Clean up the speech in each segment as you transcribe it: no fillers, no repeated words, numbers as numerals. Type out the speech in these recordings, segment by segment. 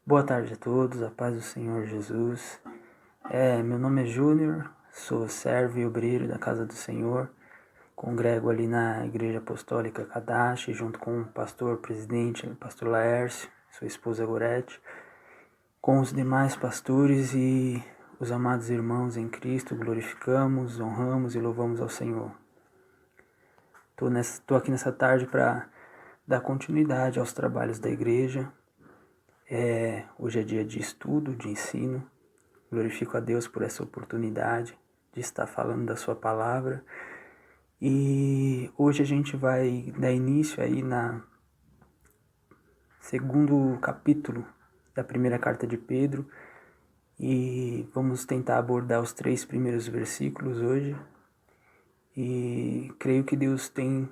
Boa tarde a todos, a paz do Senhor Jesus. Meu nome é Júnior, sou servo e obreiro da casa do Senhor. Congrego ali na Igreja Apostólica Kadashi, junto com o pastor presidente, o pastor Laércio, sua esposa Gorete, com os demais pastores e os amados irmãos em Cristo. Glorificamos, honramos e louvamos ao Senhor. Estou aqui nessa tarde para dar continuidade aos trabalhos da igreja. Hoje é dia de estudo, de ensino. Glorifico a Deus por essa oportunidade de estar falando da sua palavra. E hoje a gente vai dar início aí na segundo capítulo da primeira carta de Pedro. E vamos tentar abordar os 3 primeiros versículos hoje. E creio que Deus tem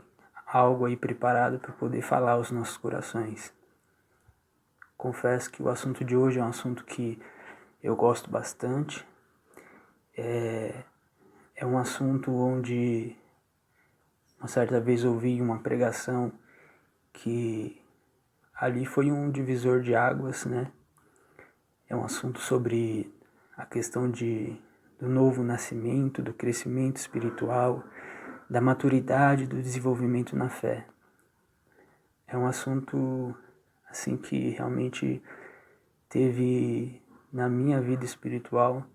algo aí preparado para poder falar aos nossos corações. Confesso que o assunto de hoje é um assunto que eu gosto bastante. É um assunto onde uma certa vez ouvi uma pregação que ali foi um divisor de águas, né? É um assunto sobre a questão do novo nascimento, do crescimento espiritual, da maturidade, do desenvolvimento na fé. É um assunto assim que realmente teve na minha vida espiritual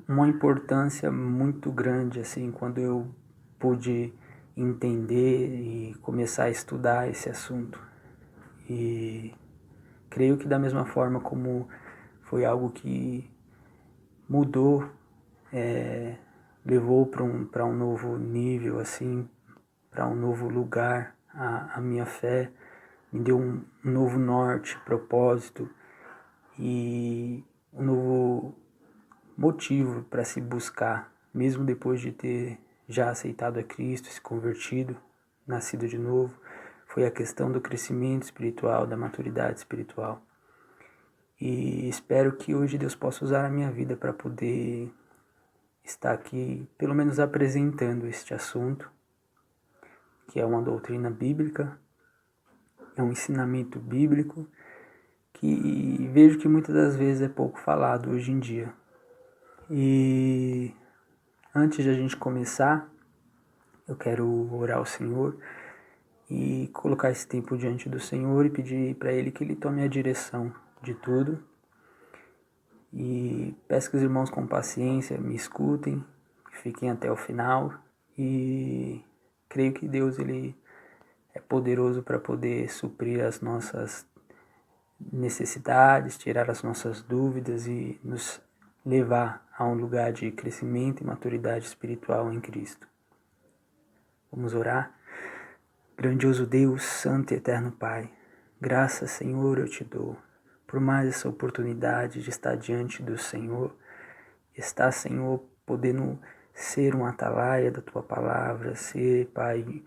uma importância muito grande, assim, quando eu pude entender e começar a estudar esse assunto. E creio que da mesma forma como foi algo que mudou, levou para um novo nível, assim, para um novo lugar a minha fé, me deu um novo norte, propósito e um novo motivo para se buscar, mesmo depois de ter já aceitado a Cristo, se convertido, nascido de novo. Foi a questão do crescimento espiritual, da maturidade espiritual. E espero que hoje Deus possa usar a minha vida para poder estar aqui, pelo menos apresentando este assunto, que é uma doutrina bíblica, é um ensinamento bíblico, que vejo que muitas das vezes é pouco falado hoje em dia. E antes de a gente começar, eu quero orar ao Senhor e colocar esse tempo diante do Senhor e pedir para Ele que Ele tome a direção de tudo. E peço que os irmãos com paciência me escutem, fiquem até o final. E creio que Deus ele é poderoso para poder suprir as nossas necessidades, tirar as nossas dúvidas e nos levar a um lugar de crescimento e maturidade espiritual em Cristo. Vamos orar? Grandioso Deus, Santo e Eterno Pai, graças, Senhor, eu te dou por mais essa oportunidade de estar diante do Senhor, estar, Senhor, podendo ser um atalaia da Tua Palavra, ser, Pai,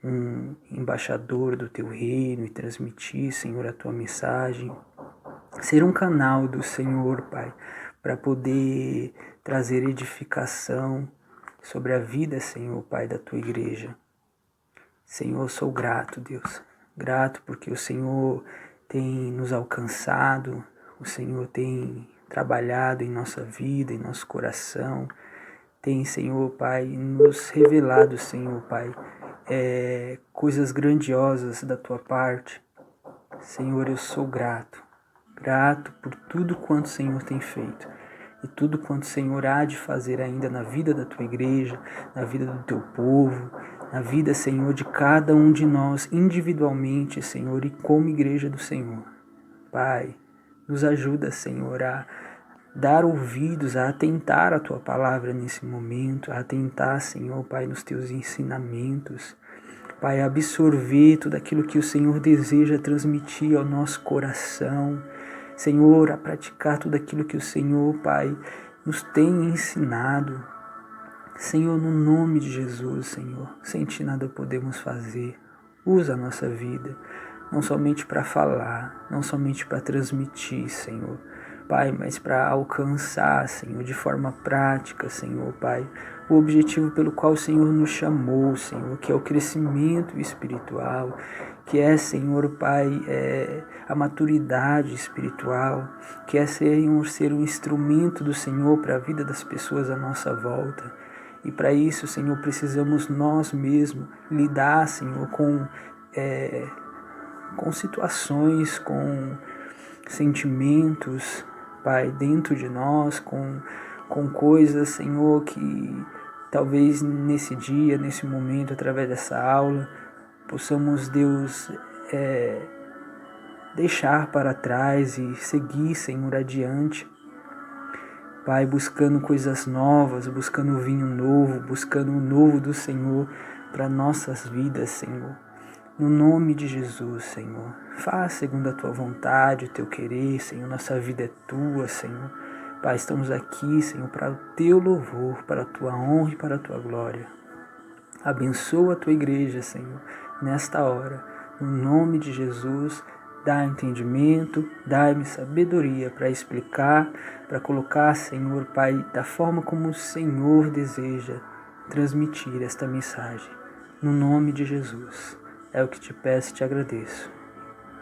um embaixador do Teu reino e transmitir, Senhor, a Tua mensagem, ser um canal do Senhor, Pai, para poder trazer edificação sobre a vida, Senhor, Pai, da Tua igreja. Senhor, sou grato, Deus, grato porque o Senhor tem nos alcançado, o Senhor tem trabalhado em nossa vida, em nosso coração, tem, Senhor, Pai, nos revelado, Senhor, Pai, coisas grandiosas da Tua parte. Senhor, eu sou grato por tudo quanto o Senhor tem feito e tudo quanto o Senhor há de fazer ainda na vida da Tua igreja, na vida do Teu povo, na vida, Senhor, de cada um de nós individualmente, Senhor, e como igreja do Senhor. Pai, nos ajuda, Senhor, a dar ouvidos, a atentar à Tua palavra nesse momento, a atentar, Senhor, Pai, nos Teus ensinamentos, Pai, a absorver tudo aquilo que o Senhor deseja transmitir ao nosso coração, Senhor, a praticar tudo aquilo que o Senhor, Pai, nos tem ensinado. Senhor, no nome de Jesus, Senhor, sem Ti nada podemos fazer. Usa a nossa vida, não somente para falar, não somente para transmitir, Senhor. Pai, mas para alcançar, Senhor, de forma prática, Senhor, Pai, o objetivo pelo qual o Senhor nos chamou, Senhor, que é o crescimento espiritual, que é, Senhor, Pai, a maturidade espiritual, que é, Senhor, ser um instrumento do Senhor para a vida das pessoas à nossa volta. E para isso, Senhor, precisamos nós mesmos lidar, Senhor, com situações, com sentimentos, Pai, dentro de nós, com coisas, Senhor, que talvez nesse dia, nesse momento, através dessa aula, possamos, Deus, deixar para trás e seguir, Senhor, adiante. Pai, buscando coisas novas, buscando vinho novo, buscando o novo do Senhor para nossas vidas, Senhor. No nome de Jesus, Senhor, faz segundo a Tua vontade, o Teu querer, Senhor, nossa vida é Tua, Senhor. Pai, estamos aqui, Senhor, para o Teu louvor, para a Tua honra e para a Tua glória. Abençoa a Tua igreja, Senhor, nesta hora. No nome de Jesus, dá entendimento, dá-me sabedoria para explicar, para colocar, Senhor, Pai, da forma como o Senhor deseja transmitir esta mensagem. No nome de Jesus. É o que te peço e te agradeço.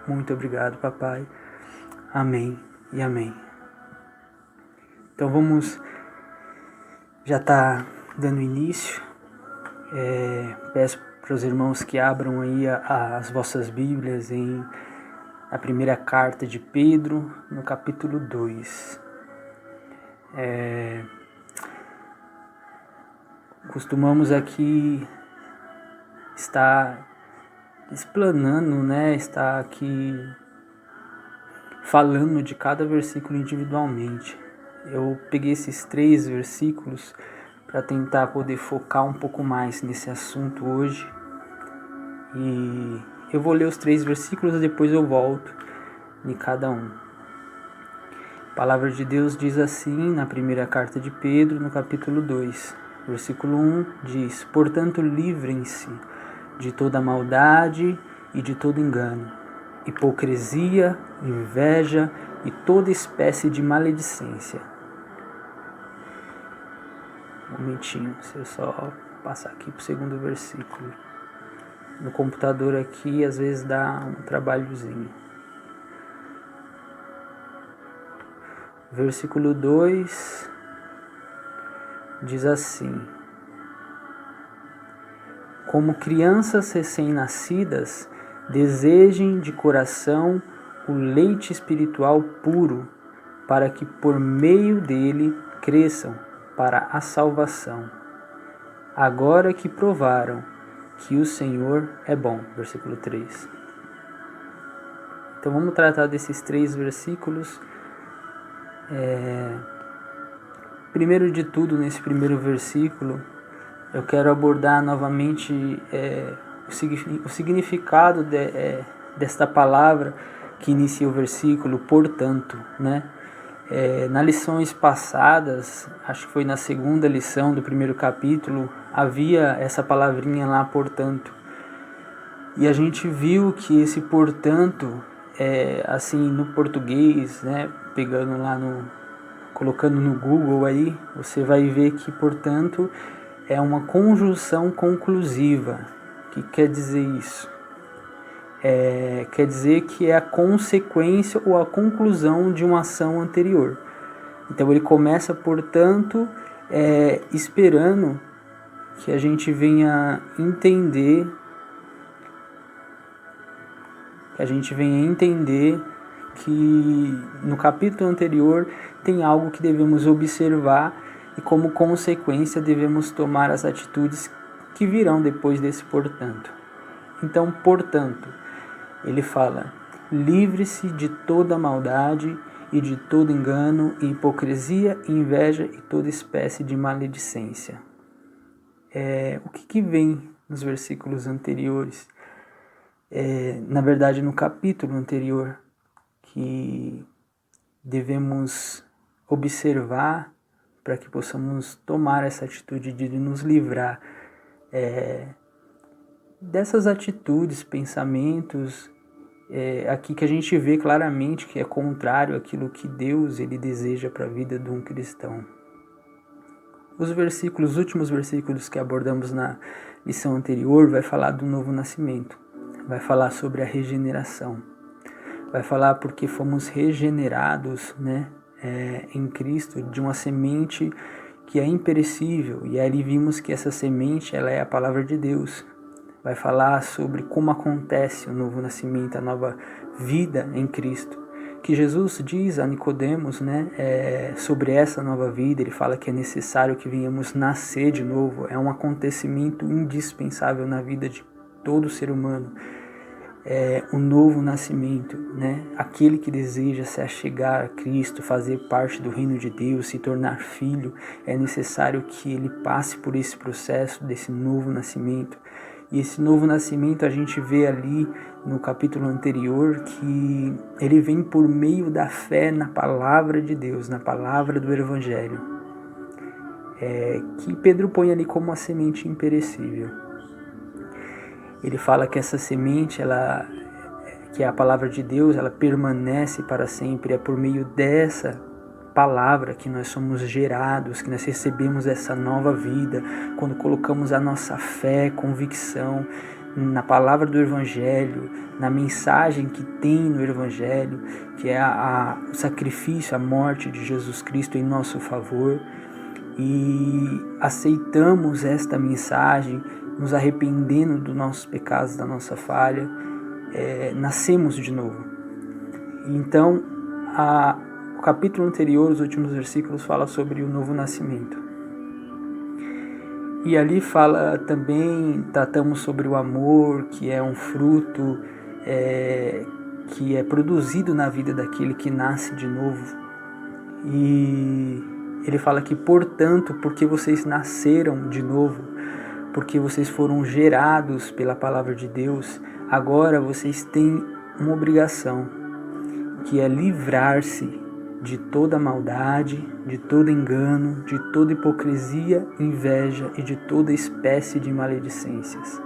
Muito obrigado, papai. Amém e amém. Então vamos, já está dando início. Peço para os irmãos que abram aí as vossas Bíblias em a primeira carta de Pedro, no capítulo 2. Costumamos aqui estar explanando, né, está aqui falando de cada versículo individualmente. Eu peguei esses 3 versículos para tentar poder focar um pouco mais nesse assunto hoje. E eu vou ler os 3 versículos e depois eu volto em cada um. A palavra de Deus diz assim na primeira carta de Pedro, no capítulo 2, versículo 1, diz: Portanto, livrem-se de toda maldade e de todo engano, hipocrisia, inveja e toda espécie de maledicência. Um momentinho, se eu só passar aqui para o segundo versículo. No computador aqui, às vezes dá um trabalhozinho. Versículo 2 diz assim: Como crianças recém-nascidas, desejem de coração o leite espiritual puro, para que por meio dele cresçam para a salvação. Agora que provaram que o Senhor é bom. Versículo 3. Então vamos tratar desses 3 versículos. Primeiro de tudo, nesse primeiro versículo, eu quero abordar novamente o significado desta palavra que inicia o versículo, portanto, né? Nas lições passadas, acho que foi na segunda lição do primeiro capítulo, havia essa palavrinha lá, portanto. E a gente viu que esse portanto, assim, no português, né, pegando lá colocando no Google aí, você vai ver que, portanto, é uma conjunção conclusiva. O que quer dizer isso? Quer dizer que é a consequência ou a conclusão de uma ação anterior. Então ele começa, portanto, esperando que a gente venha entender, que no capítulo anterior tem algo que devemos observar e como consequência devemos tomar as atitudes que virão depois desse portanto. Então, portanto, ele fala: livre-se de toda maldade e de todo engano, e hipocrisia, inveja e toda espécie de maledicência. O que vem nos versículos anteriores? Na verdade, no capítulo anterior, que devemos observar para que possamos tomar essa atitude de nos livrar dessas atitudes, pensamentos aqui que a gente vê claramente que é contrário àquilo que Deus ele deseja para a vida de um cristão. Os últimos versículos que abordamos na lição anterior, vai falar do novo nascimento, vai falar sobre a regeneração, vai falar porque fomos regenerados, né, em Cristo, de uma semente que é imperecível, e ali vimos que essa semente ela é a palavra de Deus. Vai falar sobre como acontece o novo nascimento, a nova vida em Cristo. Que Jesus diz a Nicodemos, né, sobre essa nova vida, ele fala que é necessário que venhamos nascer de novo, é um acontecimento indispensável na vida de todo ser humano. O novo nascimento, né? Aquele que deseja se achegar a Cristo, fazer parte do reino de Deus, se tornar filho, é necessário que ele passe por esse processo desse novo nascimento. E esse novo nascimento a gente vê ali no capítulo anterior que ele vem por meio da fé na palavra de Deus, na palavra do Evangelho, que Pedro põe ali como uma semente imperecível. Ele fala que essa semente, que é a palavra de Deus, ela permanece para sempre. É por meio dessa palavra que nós somos gerados, que nós recebemos essa nova vida, quando colocamos a nossa fé, convicção na palavra do Evangelho, na mensagem que tem no Evangelho, que é o sacrifício, a morte de Jesus Cristo em nosso favor, e aceitamos esta mensagem, nos arrependendo dos nossos pecados, da nossa falha, nascemos de novo. Então, o capítulo anterior, os últimos versículos, fala sobre o novo nascimento. E ali fala também, tratamos sobre o amor, que é um fruto que é produzido na vida daquele que nasce de novo. E ele fala que, portanto, porque vocês nasceram de novo, porque vocês foram gerados pela palavra de Deus, agora vocês têm uma obrigação, que é livrar-se de toda maldade, de todo engano, de toda hipocrisia, inveja e de toda espécie de maledicências.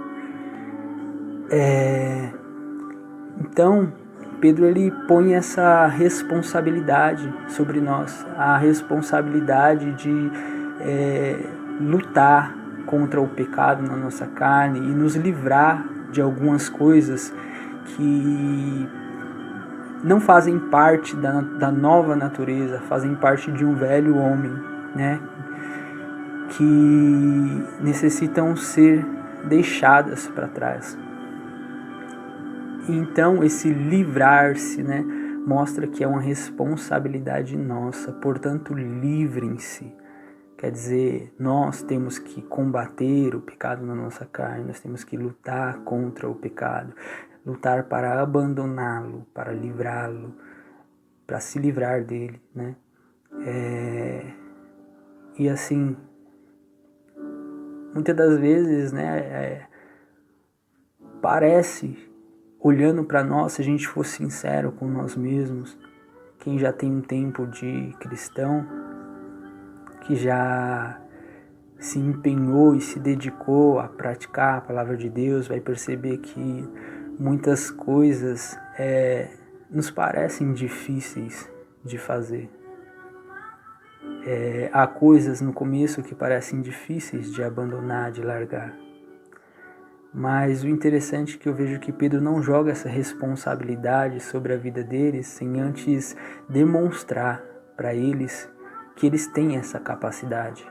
Então, Pedro ele põe essa responsabilidade sobre nós, a responsabilidade de lutar contra o pecado na nossa carne e nos livrar de algumas coisas que não fazem parte da nova natureza, fazem parte de um velho homem, né, que necessitam ser deixadas para trás. Então esse livrar-se, né, mostra que é uma responsabilidade nossa, portanto livrem-se. Quer dizer, nós temos que combater o pecado na nossa carne, nós temos que lutar contra o pecado, lutar para abandoná-lo, para livrá-lo, para se livrar dele, né? E assim, muitas das vezes, né, parece, olhando para nós, se a gente for sincero com nós mesmos, quem já tem um tempo de cristão, que já se empenhou e se dedicou a praticar a palavra de Deus, vai perceber que muitas coisas nos parecem difíceis de fazer. Há coisas no começo que parecem difíceis de abandonar, de largar. Mas o interessante é que eu vejo que Pedro não joga essa responsabilidade sobre a vida deles sem antes demonstrar para eles que eles têm essa capacidade,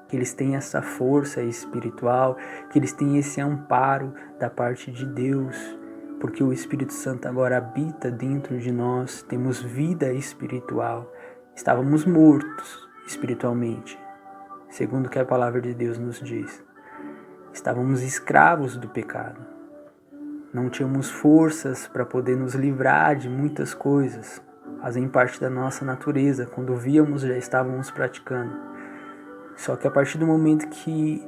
que eles têm essa força espiritual, que eles têm esse amparo da parte de Deus, porque o Espírito Santo agora habita dentro de nós, temos vida espiritual. Estávamos mortos espiritualmente, segundo o que a palavra de Deus nos diz. Estávamos escravos do pecado. Não tínhamos forças para poder nos livrar de muitas coisas, fazem parte da nossa natureza. Quando víamos, já estávamos praticando. Só que a partir do momento que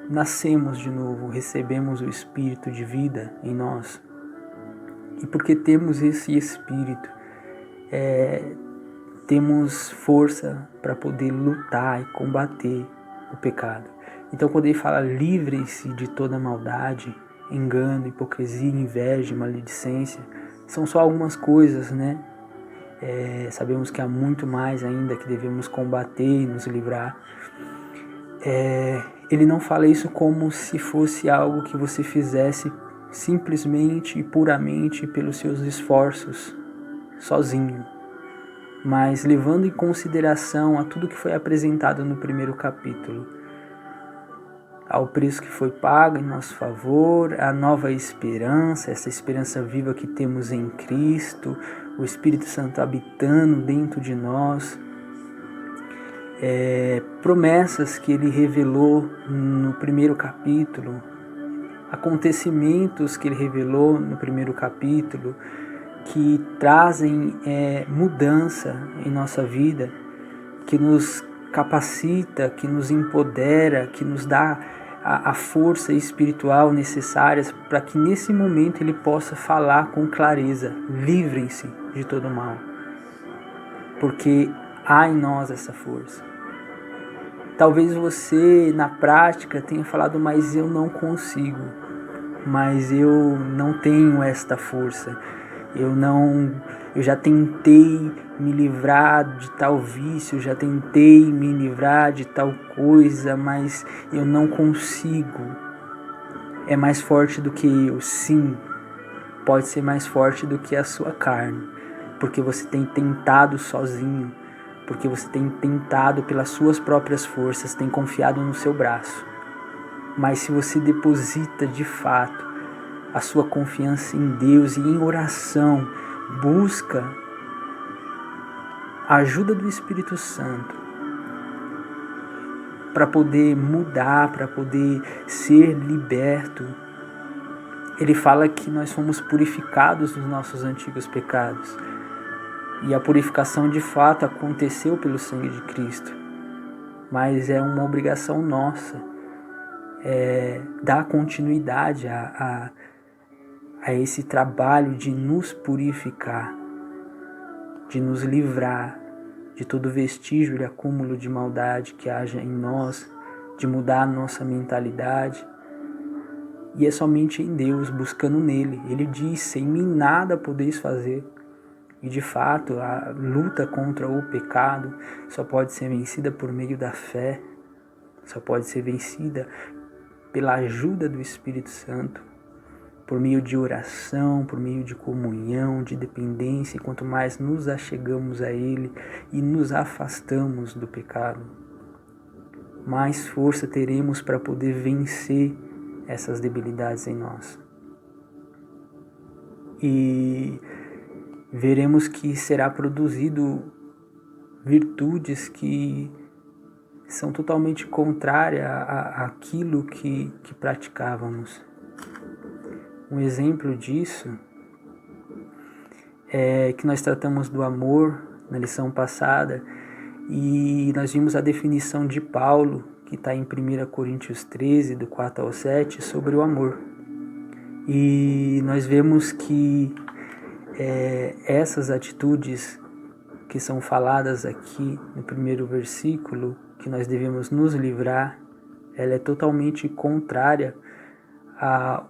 nascemos de novo, recebemos o Espírito de vida em nós, e porque temos esse Espírito, temos força para poder lutar e combater o pecado. Então, quando ele fala livrem-se de toda maldade, engano, hipocrisia, inveja, maledicência, são só algumas coisas, né? Sabemos que há muito mais ainda que devemos combater e nos livrar. Ele não fala isso como se fosse algo que você fizesse simplesmente e puramente pelos seus esforços, sozinho, mas levando em consideração a tudo que foi apresentado no primeiro capítulo, ao preço que foi pago em nosso favor, a nova esperança, essa esperança viva que temos em Cristo, o Espírito Santo habitando dentro de nós, promessas que ele revelou no primeiro capítulo, acontecimentos que ele revelou no primeiro capítulo, que trazem mudança em nossa vida, que nos capacita, que nos empodera, que nos dá a força espiritual necessária para que nesse momento ele possa falar com clareza: livrem-se de todo mal, porque há em nós essa força. Talvez você na prática tenha falado: mas eu não consigo, mas eu não tenho esta força, eu já tentei me livrar de tal vício, já tentei me livrar de tal coisa, mas eu não consigo. É mais forte do que eu, sim, pode ser mais forte do que a sua carne, porque você tem tentado sozinho, porque você tem tentado pelas suas próprias forças, tem confiado no seu braço. Mas se você deposita de fato a sua confiança em Deus e em oração, busca a ajuda do Espírito Santo para poder mudar, para poder ser liberto. Ele fala que nós fomos purificados dos nossos antigos pecados. E a purificação de fato aconteceu pelo sangue de Cristo. Mas é uma obrigação nossa dar continuidade a esse trabalho de nos purificar, de nos livrar de todo vestígio e acúmulo de maldade que haja em nós, de mudar a nossa mentalidade. E é somente em Deus, buscando nele. Ele diz: sem mim nada podeis fazer. E de fato, a luta contra o pecado só pode ser vencida por meio da fé, só pode ser vencida pela ajuda do Espírito Santo, por meio de oração, por meio de comunhão, de dependência. E quanto mais nos achegamos a Ele e nos afastamos do pecado, mais força teremos para poder vencer essas debilidades em nós. E veremos que será produzido virtudes que são totalmente contrárias àquilo que praticávamos. Um exemplo disso é que nós tratamos do amor na lição passada e nós vimos a definição de Paulo, que está em 1 Coríntios 13, do 4 ao 7, sobre o amor. E nós vemos que essas atitudes que são faladas aqui no primeiro versículo, que nós devemos nos livrar, ela é totalmente contrária à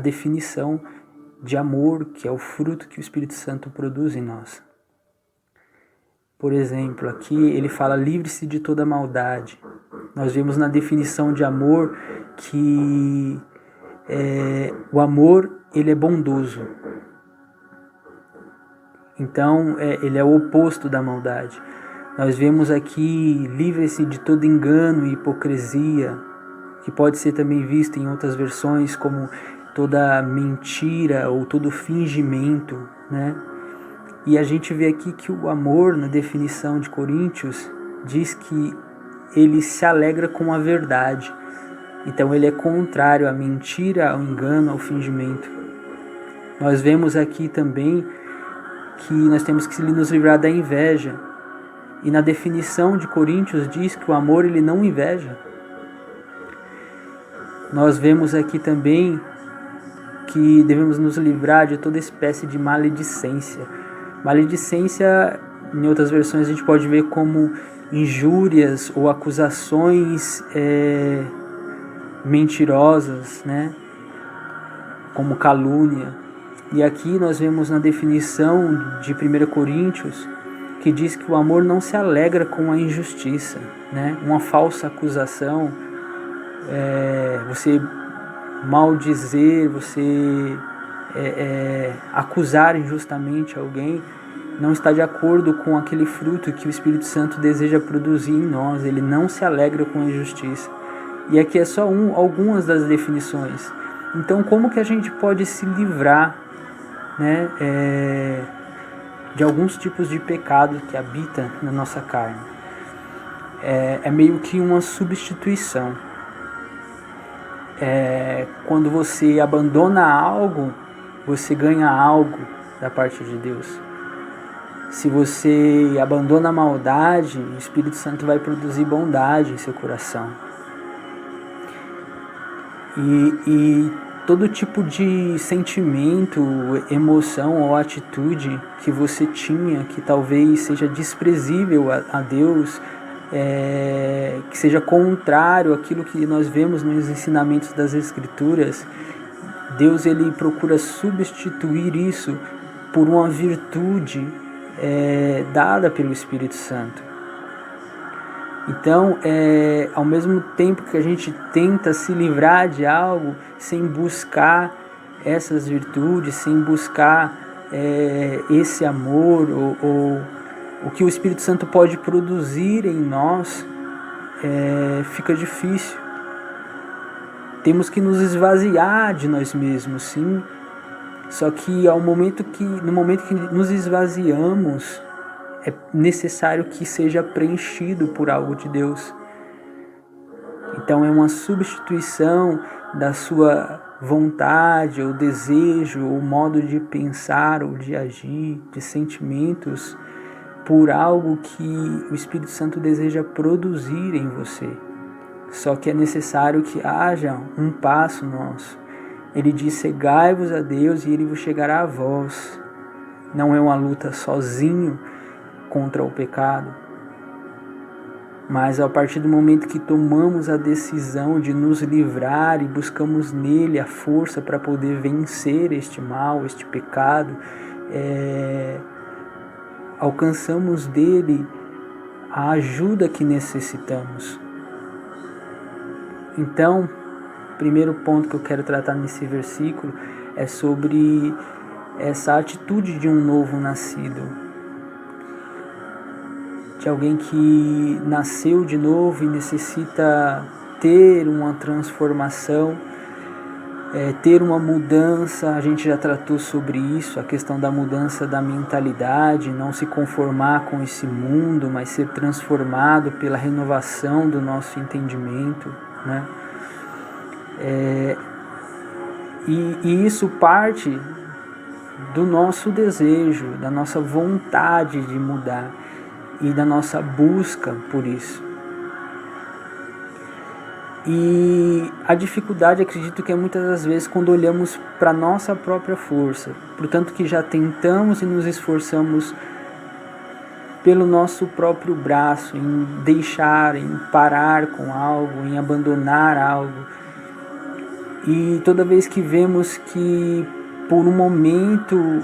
definição de amor, que é o fruto que o Espírito Santo produz em nós. Por exemplo, aqui ele fala: livre-se de toda maldade. Nós vemos na definição de amor que o amor, ele é bondoso. Então, ele é o oposto da maldade. Nós vemos aqui: livre-se de todo engano e hipocrisia, que pode ser também visto em outras versões como toda mentira ou todo fingimento, né? E a gente vê aqui que o amor, na definição de Coríntios, diz que ele se alegra com a verdade. Então ele é contrário à mentira, ao engano, ao fingimento. Nós vemos aqui também que nós temos que nos livrar da inveja. E na definição de Coríntios diz que o amor, ele não inveja. Nós vemos aqui também que devemos nos livrar de toda espécie de maledicência. Maledicência, em outras versões, a gente pode ver como injúrias ou acusações mentirosas, né? Como calúnia. E aqui nós vemos na definição de 1 Coríntios que diz que o amor não se alegra com a injustiça, né? Uma falsa acusação, você maldizer, você acusar injustamente alguém, não está de acordo com aquele fruto que o Espírito Santo deseja produzir em nós. Ele não se alegra com a injustiça. E aqui é só algumas das definições. Então, como que a gente pode se livrar, né, de alguns tipos de pecado que habita na nossa carne? É meio que uma substituição. Quando você abandona algo, você ganha algo da parte de Deus. Se você abandona a maldade, o Espírito Santo vai produzir bondade em seu coração. E todo tipo de sentimento, emoção ou atitude que você tinha, que talvez seja desprezível a Deus, que seja contrário àquilo que nós vemos nos ensinamentos das Escrituras, Deus ele procura substituir isso por uma virtude dada pelo Espírito Santo. Então, ao mesmo tempo que a gente tenta se livrar de algo sem buscar essas virtudes, sem buscar esse amor ou o que o Espírito Santo pode produzir em nós, fica difícil. Temos que nos esvaziar de nós mesmos, sim. Só que no momento que nos esvaziamos, é necessário que seja preenchido por algo de Deus. Então é uma substituição da sua vontade, ou desejo, ou modo de pensar, ou de agir, de sentimentos, por algo que o Espírito Santo deseja produzir em você. Só que é necessário que haja um passo nosso. Ele diz: cegai-vos a Deus e Ele vos chegará a vós. Não é uma luta sozinho contra o pecado, mas a partir do momento que tomamos a decisão de nos livrar e buscamos nele a força para poder vencer este mal, este pecado, alcançamos dele a ajuda que necessitamos. Então, o primeiro ponto que eu quero tratar nesse versículo é sobre essa atitude de um novo nascido, de alguém que nasceu de novo e necessita ter uma transformação, ter uma mudança. A gente já tratou sobre isso, a questão da mudança da mentalidade, não se conformar com esse mundo, mas ser transformado pela renovação do nosso entendimento, né? E isso parte do nosso desejo, da nossa vontade de mudar e da nossa busca por isso. E a dificuldade, acredito que é muitas das vezes quando olhamos para a nossa própria força, portanto que já tentamos e nos esforçamos pelo nosso próprio braço, em deixar, em parar com algo, em abandonar algo. E toda vez que vemos que por um momento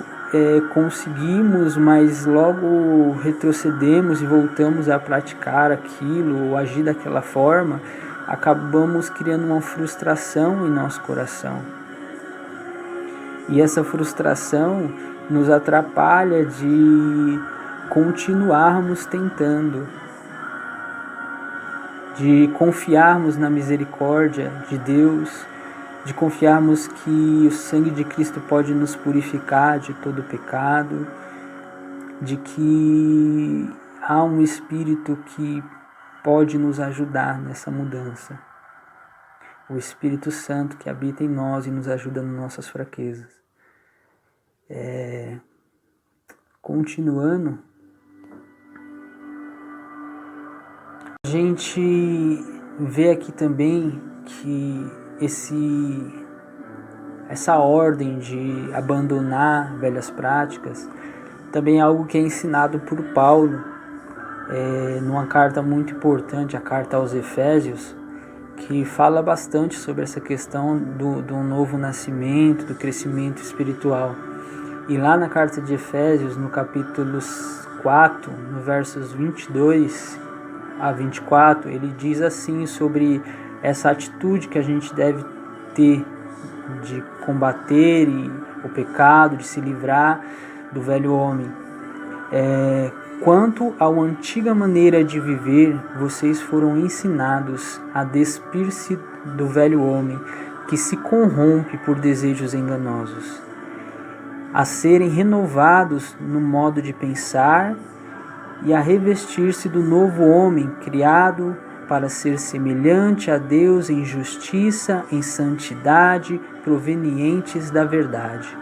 conseguimos, mas logo retrocedemos e voltamos a praticar aquilo ou agir daquela forma, acabamos criando uma frustração em nosso coração. E essa frustração nos atrapalha de continuarmos tentando, de confiarmos na misericórdia de Deus, de confiarmos que o sangue de Cristo pode nos purificar de todo pecado, de que há um Espírito que pode nos ajudar nessa mudança. O Espírito Santo que habita em nós e nos ajuda nas nossas fraquezas. Continuando, a gente vê aqui também que essa ordem de abandonar velhas práticas também é algo que é ensinado por Paulo numa carta muito importante, a carta aos Efésios, que fala bastante sobre essa questão do novo nascimento, do crescimento espiritual. E lá na carta de Efésios, no capítulo 4, no versos 22 a 24, ele diz assim sobre essa atitude que a gente deve ter de combater o pecado, de se livrar do velho homem. Quanto à antiga maneira de viver, vocês foram ensinados a despir-se do velho homem, que se corrompe por desejos enganosos, a serem renovados no modo de pensar e a revestir-se do novo homem, criado para ser semelhante a Deus em justiça, em santidade, provenientes da verdade.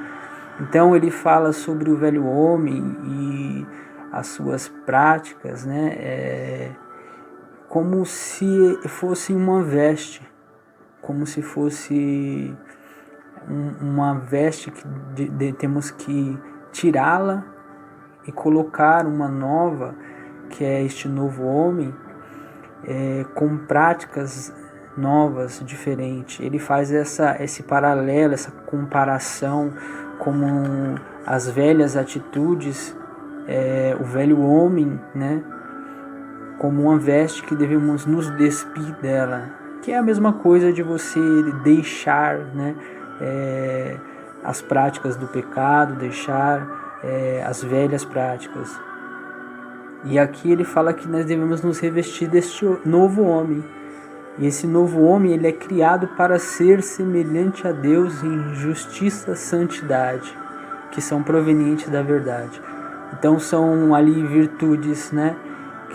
Então ele fala sobre o velho homem e as suas práticas, né? Como se fosse uma veste, como se fosse uma veste que temos que tirá-la e colocar uma nova, que é este novo homem, com práticas novas, diferentes. Ele faz esse paralelo, essa comparação, como as velhas atitudes, o velho homem, né, como uma veste que devemos nos despir dela, que é a mesma coisa de você deixar, né, as práticas do pecado, deixar as velhas práticas. E aqui ele fala que nós devemos nos revestir deste novo homem. E esse novo homem, ele é criado para ser semelhante a Deus em justiça, santidade, que são provenientes da verdade. Então são ali virtudes, né,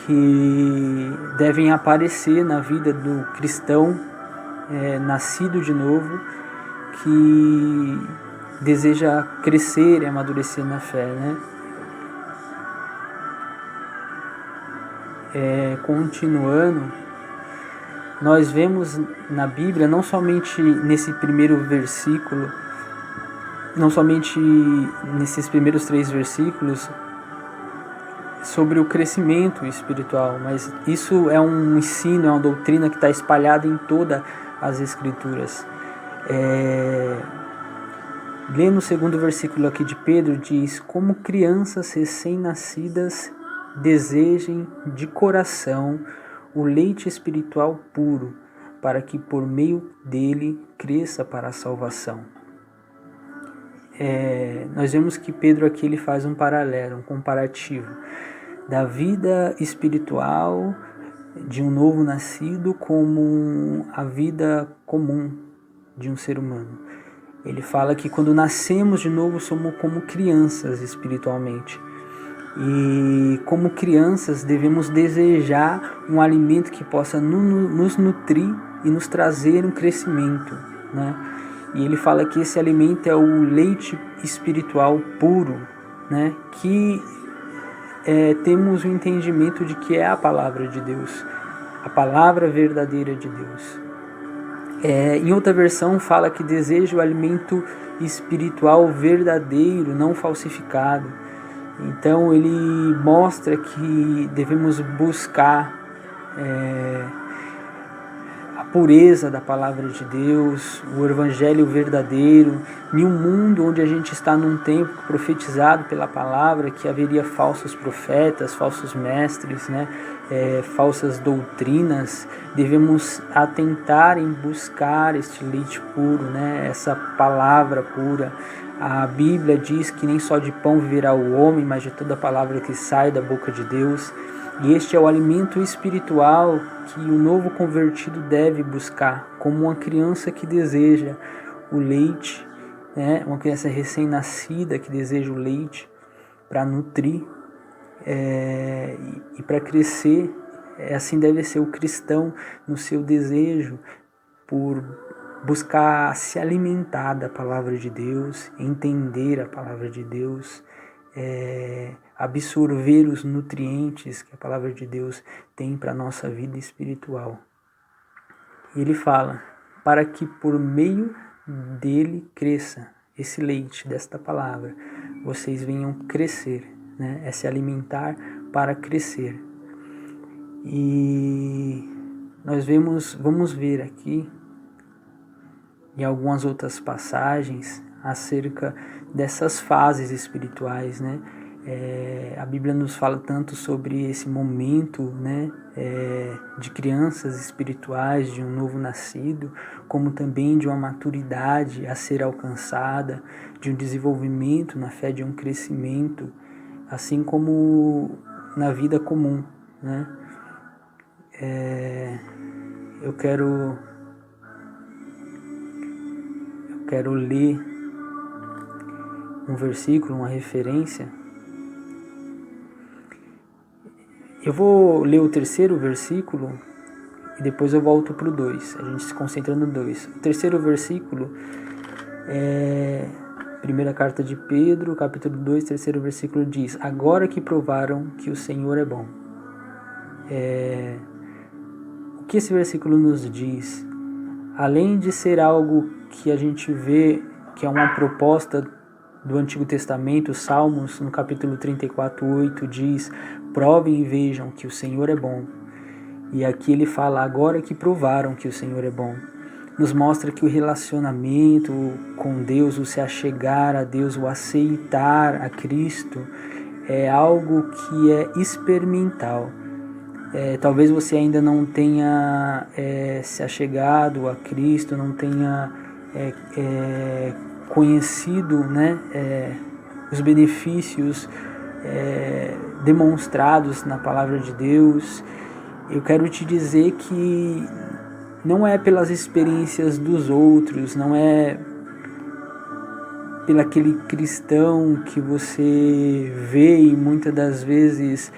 que devem aparecer na vida do cristão nascido de novo, que deseja crescer e amadurecer na fé, né? Continuando, nós vemos na Bíblia, não somente nesse primeiro versículo, não somente nesses primeiros 3 versículos, sobre o crescimento espiritual, mas isso é um ensino, é uma doutrina que está espalhada em todas as Escrituras. Lendo o 2º versículo aqui de Pedro, diz: como crianças recém-nascidas desejem de coração o leite espiritual puro, para que por meio dele cresça para a salvação. Nós vemos que Pedro aqui ele faz um paralelo, um comparativo da vida espiritual de um novo nascido como a vida comum de um ser humano. Ele fala que quando nascemos de novo somos como crianças espiritualmente. E como crianças devemos desejar um alimento que possa nos nutrir e nos trazer um crescimento, né? E ele fala que esse alimento é o leite espiritual puro, né? Que temos o entendimento de que é a palavra de Deus, a palavra verdadeira de Deus. Em outra versão fala que deseja o alimento espiritual verdadeiro, não falsificado. Então ele mostra que devemos buscar a pureza da palavra de Deus, o evangelho verdadeiro, em um mundo onde a gente está num tempo profetizado pela palavra que haveria falsos profetas, falsos mestres, né? Falsas doutrinas. Devemos atentar em buscar este leite puro, né? Essa palavra pura. A Bíblia diz que nem só de pão viverá o homem, mas de toda palavra que sai da boca de Deus. E este é o alimento espiritual que o novo convertido deve buscar, como uma criança que deseja o leite, né? Uma criança recém-nascida que deseja o leite para nutrir e para crescer. Assim deve ser o cristão no seu desejo por buscar se alimentar da palavra de Deus, entender a palavra de Deus, absorver os nutrientes que a palavra de Deus tem para a nossa vida espiritual. E ele fala, para que por meio dele cresça esse leite desta palavra, vocês venham crescer, né? Se alimentar para crescer. E nós vamos ver aqui em algumas outras passagens acerca dessas fases espirituais, né? A Bíblia nos fala tanto sobre esse momento, né, de crianças espirituais, de um novo nascido, como também de uma maturidade a ser alcançada, de um desenvolvimento na fé, de um crescimento, assim como na vida comum, né? Eu quero ler um versículo, uma referência. Eu vou ler o terceiro versículo e depois eu volto para o 2. A gente se concentra no 2. O terceiro versículo é primeira carta de Pedro, capítulo 2, terceiro versículo diz: agora que provaram que o Senhor é bom. O que esse versículo nos diz? Além de ser algo que a gente vê que é uma proposta do Antigo Testamento, Salmos, no capítulo 34:8, diz: provem e vejam que o Senhor é bom. E aqui ele fala: agora que provaram que o Senhor é bom. Nos mostra que o relacionamento com Deus, o se achegar a Deus, o aceitar a Cristo, é algo que é experimental. Talvez você ainda não tenha se achegado a Cristo, não tenha conhecido, né, os benefícios demonstrados na palavra de Deus. Eu quero te dizer que não é pelas experiências dos outros, não é pelo aquele cristão que você vê e muitas das vezes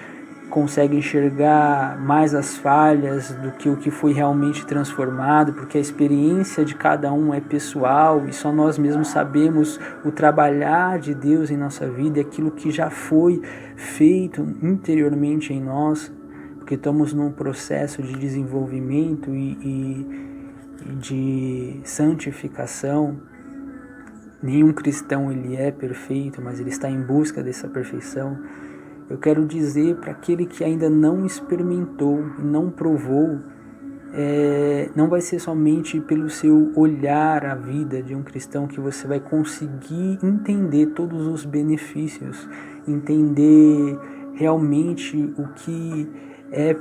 consegue enxergar mais as falhas do que o que foi realmente transformado, porque a experiência de cada um é pessoal e só nós mesmos sabemos o trabalhar de Deus em nossa vida e aquilo que já foi feito interiormente em nós, porque estamos num processo de desenvolvimento e de santificação. Nenhum cristão ele é perfeito, mas ele está em busca dessa perfeição. Eu quero dizer para aquele que ainda não experimentou, não provou, não vai ser somente pelo seu olhar à vida de um cristão que você vai conseguir entender todos os benefícios, entender realmente o que é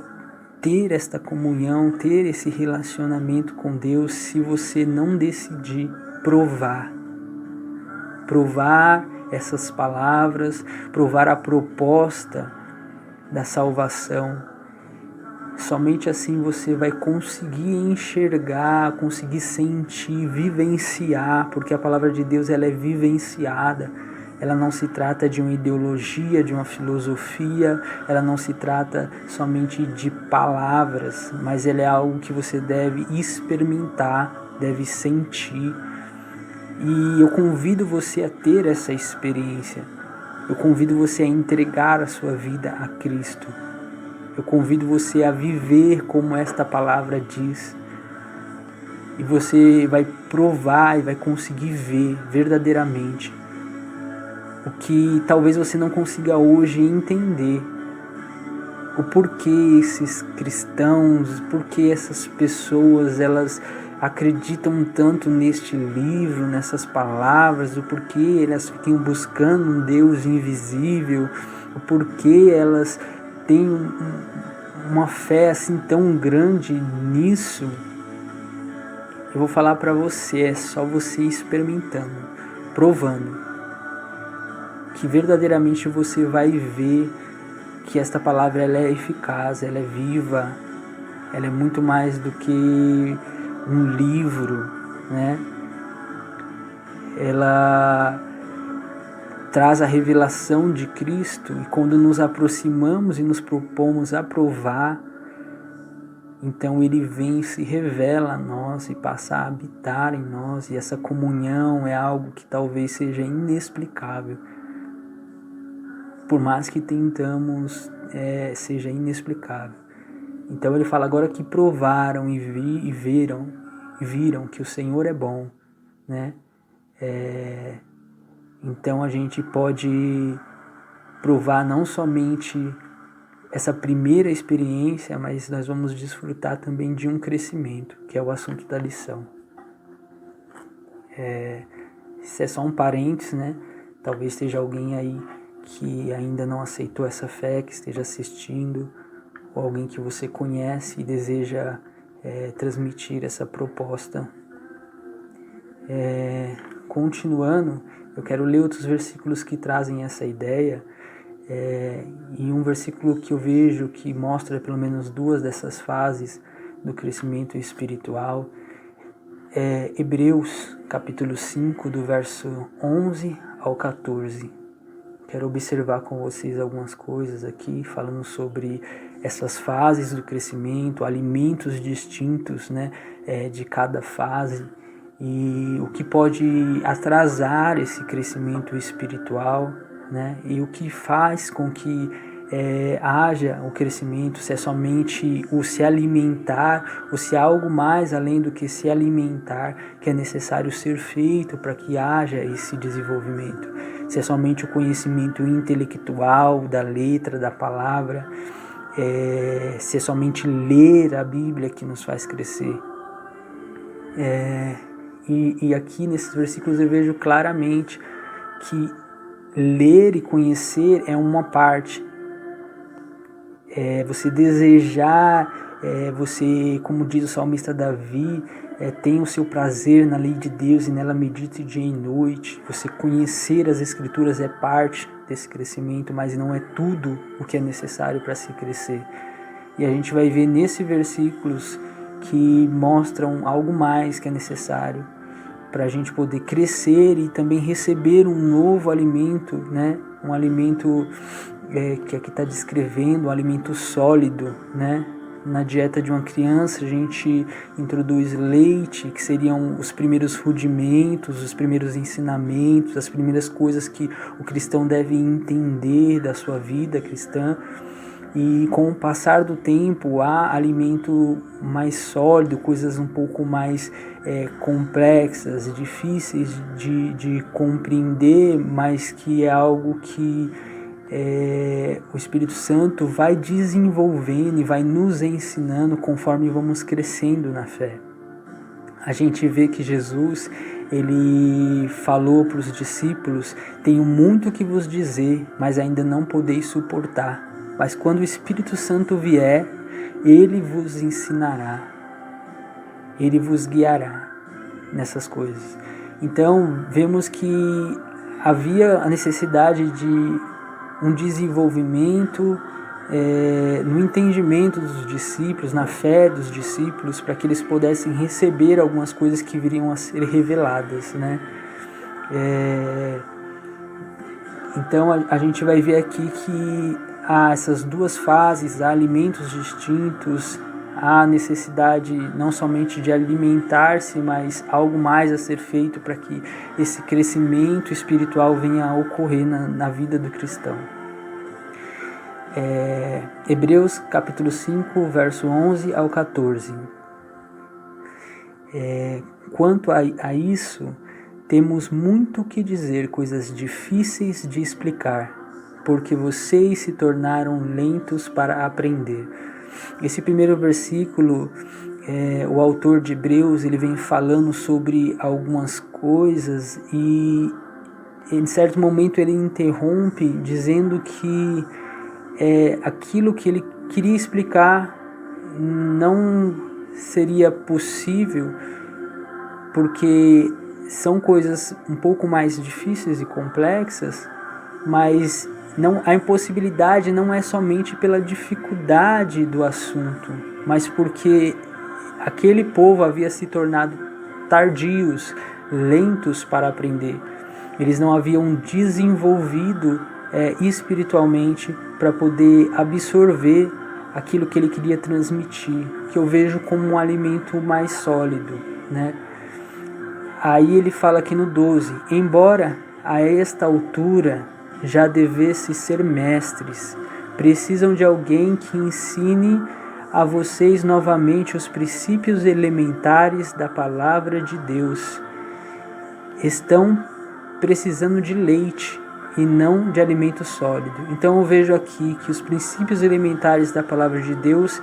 ter esta comunhão, ter esse relacionamento com Deus, se você não decidir provar essas palavras, provar a proposta da salvação. Somente assim você vai conseguir enxergar, conseguir sentir, vivenciar, porque a palavra de Deus ela é vivenciada. Ela não se trata de uma ideologia, de uma filosofia, ela não se trata somente de palavras, mas ela é algo que você deve experimentar, deve sentir. E eu convido você a ter essa experiência. Eu convido você a entregar a sua vida a Cristo. Eu convido você a viver como esta palavra diz. E você vai provar e vai conseguir ver verdadeiramente o que talvez você não consiga hoje entender. O porquê esses cristãos, porquê essas pessoas, elas acreditam tanto neste livro, nessas palavras, o porquê elas ficam buscando um Deus invisível, o porquê elas têm uma fé assim tão grande nisso. Eu vou falar para você, é só você experimentando, provando, que verdadeiramente você vai ver que esta palavra ela é eficaz, ela é viva, ela é muito mais do que um livro, né? Ela traz a revelação de Cristo e quando nos aproximamos e nos propomos a provar, então Ele vem e se revela a nós e passa a habitar em nós, e essa comunhão é algo que talvez seja inexplicável. Por mais que tentamos, seja inexplicável. Então ele fala: agora que provaram e viram que o Senhor é bom, né? Então a gente pode provar não somente essa primeira experiência, mas nós vamos desfrutar também de um crescimento, que é o assunto da lição. Isso é só um parênteses, né? Talvez esteja alguém aí que ainda não aceitou essa fé, que esteja assistindo, ou alguém que você conhece e deseja transmitir essa proposta. Continuando, eu quero ler outros versículos que trazem essa ideia, e um versículo que eu vejo que mostra pelo menos duas dessas fases do crescimento espiritual é Hebreus capítulo 5, do verso 11 ao 14. Quero observar com vocês algumas coisas aqui, falando sobre essas fases do crescimento, alimentos distintos, né, de cada fase, e o que pode atrasar esse crescimento espiritual, né, e o que faz com que haja o crescimento, se é somente o se alimentar, ou se há algo mais além do que se alimentar que é necessário ser feito para que haja esse desenvolvimento. Se é somente o conhecimento intelectual da letra, da palavra, se é somente ler a Bíblia que nos faz crescer. E aqui nesses versículos eu vejo claramente que ler e conhecer é uma parte. Você desejar, você, como diz o salmista Davi, tem o seu prazer na lei de Deus e nela medite dia e noite. Você conhecer as Escrituras é parte desse crescimento, mas não é tudo o que é necessário para se crescer. E a gente vai ver nesses versículos que mostram algo mais que é necessário para a gente poder crescer e também receber um novo alimento, né? Um alimento que aqui está descrevendo, um alimento sólido, né? Na dieta de uma criança a gente introduz leite, que seriam os primeiros rudimentos, os primeiros ensinamentos, as primeiras coisas que o cristão deve entender da sua vida cristã. E com o passar do tempo há alimento mais sólido, coisas um pouco mais complexas, difíceis de compreender, mas que é algo que o Espírito Santo vai desenvolvendo e vai nos ensinando conforme vamos crescendo na fé. A gente vê que Jesus, ele falou para os discípulos: tenho muito que vos dizer, mas ainda não podeis suportar. Mas quando o Espírito Santo vier, ele vos ensinará, ele vos guiará nessas coisas. Então, vemos que havia a necessidade de um desenvolvimento no entendimento dos discípulos, na fé dos discípulos, para que eles pudessem receber algumas coisas que viriam a ser reveladas, né? Então, a gente vai ver aqui que há essas duas fases, há alimentos distintos, há necessidade não somente de alimentar-se, mas algo mais a ser feito para que esse crescimento espiritual venha a ocorrer na vida do cristão. Hebreus capítulo 5, verso 11 ao 14. Quanto a isso, temos muito que dizer, coisas difíceis de explicar, porque vocês se tornaram lentos para aprender. Esse primeiro versículo, o autor de Hebreus, ele vem falando sobre algumas coisas e em certo momento ele interrompe dizendo que aquilo que ele queria explicar não seria possível porque são coisas um pouco mais difíceis e complexas, mas a impossibilidade não é somente pela dificuldade do assunto, mas porque aquele povo havia se tornado tardios, lentos para aprender. Eles não haviam desenvolvido espiritualmente para poder absorver aquilo que ele queria transmitir, que eu vejo como um alimento mais sólido, né? Aí ele fala aqui no 12, embora a esta altura já devesse ser mestres, precisam de alguém que ensine a vocês novamente os princípios elementares da palavra de Deus. Estão precisando de leite e não de alimento sólido. Então eu vejo aqui que os princípios elementares da palavra de Deus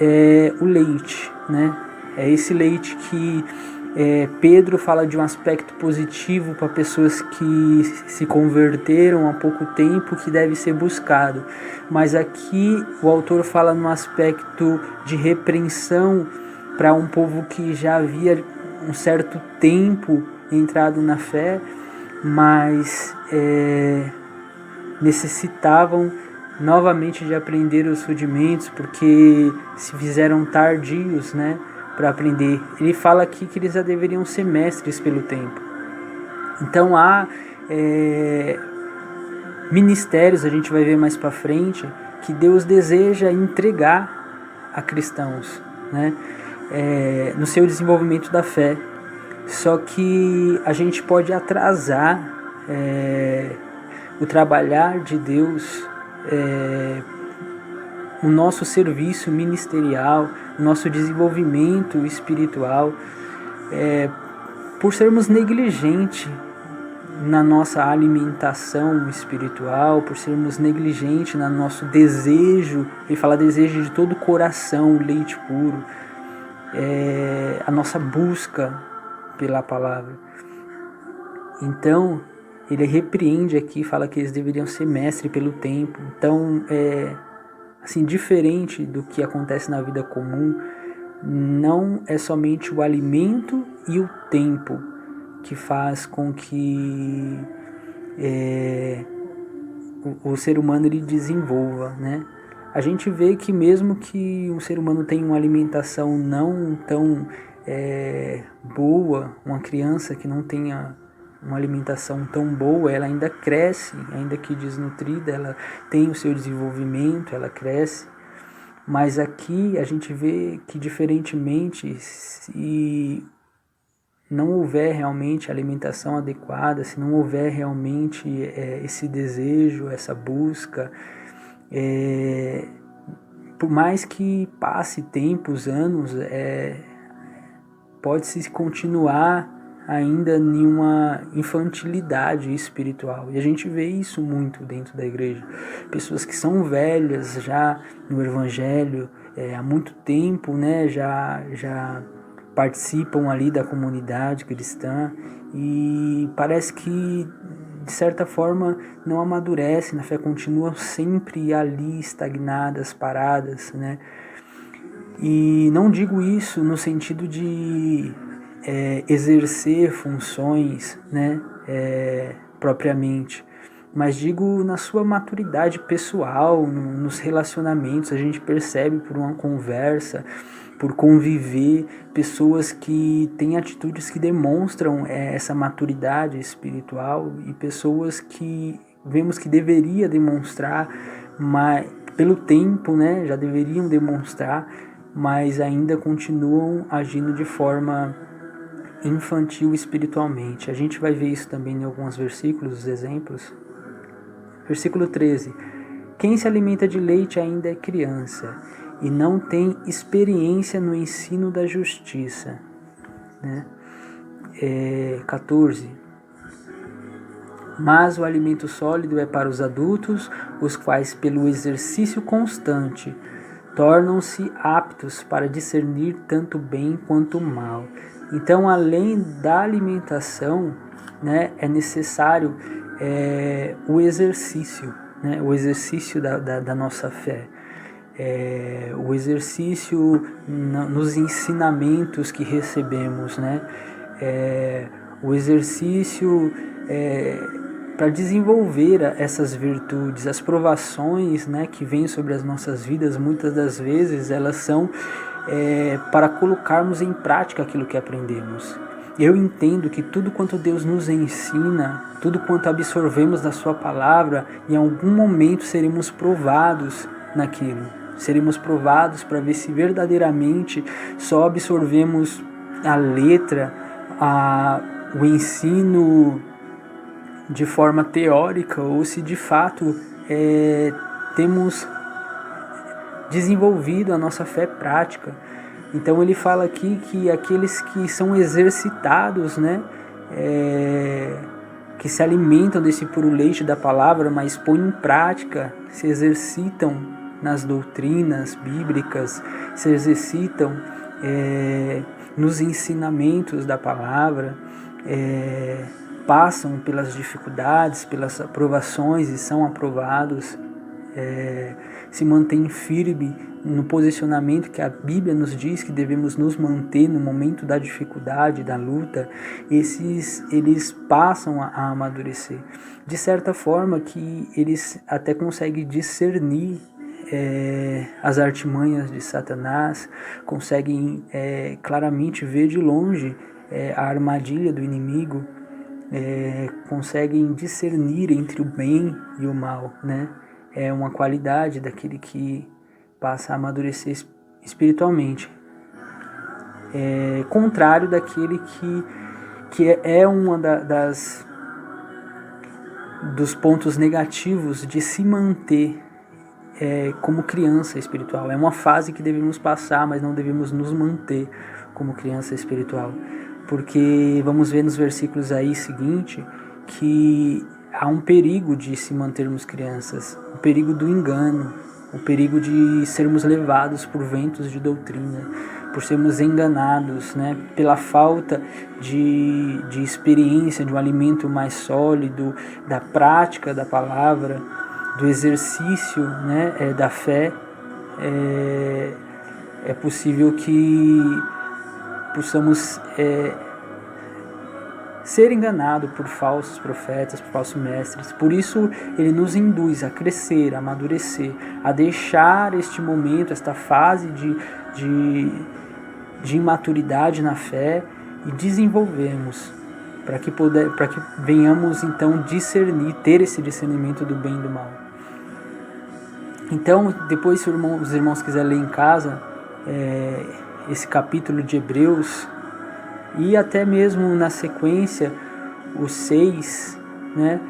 é o leite, né? É esse leite que Pedro fala de um aspecto positivo para pessoas que se converteram há pouco tempo, que deve ser buscado. Mas aqui o autor fala num aspecto de repreensão para um povo que já havia um certo tempo entrado na fé, mas necessitavam novamente de aprender os rudimentos, porque se fizeram tardios, né, para aprender. Ele fala aqui que eles já deveriam ser mestres pelo tempo. Então há ministérios, a gente vai ver mais para frente, que Deus deseja entregar a cristãos, né, no seu desenvolvimento da fé. Só que a gente pode atrasar o trabalhar de Deus, o nosso serviço ministerial, o nosso desenvolvimento espiritual, por sermos negligentes na nossa alimentação espiritual, por sermos negligentes no nosso desejo, ele fala desejo de todo o coração, o leite puro, a nossa busca pela palavra. Então, ele repreende aqui, fala que eles deveriam ser mestres pelo tempo. Então, assim, diferente do que acontece na vida comum, não é somente o alimento e o tempo que faz com que o ser humano ele desenvolva, né? A gente vê que mesmo que um ser humano tenha uma alimentação não tão boa, uma criança que não tenha uma alimentação tão boa, ela ainda cresce, ainda que desnutrida, ela tem o seu desenvolvimento, ela cresce. Mas aqui a gente vê que, diferentemente, se não houver realmente alimentação adequada, se não houver realmente esse desejo, essa busca, por mais que passe tempos, anos, pode-se continuar ainda em uma infantilidade espiritual. E a gente vê isso muito dentro da igreja. Pessoas que são velhas já no evangelho, há muito tempo, né, já participam ali da comunidade cristã e parece que, de certa forma, não amadurecem na fé, continuam sempre ali estagnadas, paradas, né? E não digo isso no sentido de exercer funções, né, propriamente, mas digo na sua maturidade pessoal, nos relacionamentos. A gente percebe por uma conversa, por conviver, pessoas que têm atitudes que demonstram essa maturidade espiritual, e pessoas que vemos que deveria demonstrar, mas pelo tempo, né, já deveriam demonstrar, mas ainda continuam agindo de forma infantil espiritualmente. A gente vai ver isso também em alguns versículos, os exemplos. Versículo 13. Quem se alimenta de leite ainda é criança e não tem experiência no ensino da justiça. Né? 14. Mas o alimento sólido é para os adultos, os quais, pelo exercício constante, tornam-se aptos para discernir tanto bem quanto mal. Então, além da alimentação, né, é necessário o exercício, né, o exercício da nossa fé, o exercício nos ensinamentos que recebemos, né, o exercício para desenvolver essas virtudes. As provações, né, que vêm sobre as nossas vidas, muitas das vezes elas são para colocarmos em prática aquilo que aprendemos. Eu entendo que tudo quanto Deus nos ensina, tudo quanto absorvemos da sua palavra, em algum momento seremos provados naquilo. Seremos provados para ver se verdadeiramente só absorvemos a letra, o ensino de forma teórica, ou se de fato temos desenvolvido a nossa fé prática. Então ele fala aqui que aqueles que são exercitados, né, que se alimentam desse puro leite da palavra, mas põem em prática, se exercitam nas doutrinas bíblicas, se exercitam nos ensinamentos da palavra, passam pelas dificuldades, pelas aprovações e são aprovados, se mantém firme no posicionamento que a Bíblia nos diz que devemos nos manter no momento da dificuldade, da luta, eles passam a amadurecer. De certa forma que eles até conseguem discernir as artimanhas de Satanás, conseguem claramente ver de longe a armadilha do inimigo, conseguem discernir entre o bem e o mal, né? É uma qualidade daquele que passa a amadurecer espiritualmente. Contrário daquele que é uma dos pontos negativos de se manter como criança espiritual. É uma fase que devemos passar, mas não devemos nos manter como criança espiritual. Porque vamos ver nos versículos aí seguinte que há um perigo de se mantermos crianças, o perigo do engano, o perigo de sermos levados por ventos de doutrina, por sermos enganados, né, pela falta de experiência, de um alimento mais sólido, da prática da palavra, do exercício, né, da fé. É possível que possamos ser enganado por falsos profetas, por falsos mestres. Por isso ele nos induz a crescer, a amadurecer, a deixar este momento, esta fase de imaturidade na fé e desenvolvermos para que venhamos então discernir, ter esse discernimento do bem e do mal. Então, depois, se os irmãos quiserem ler em casa esse capítulo de Hebreus, e até mesmo na sequência, o 6, né?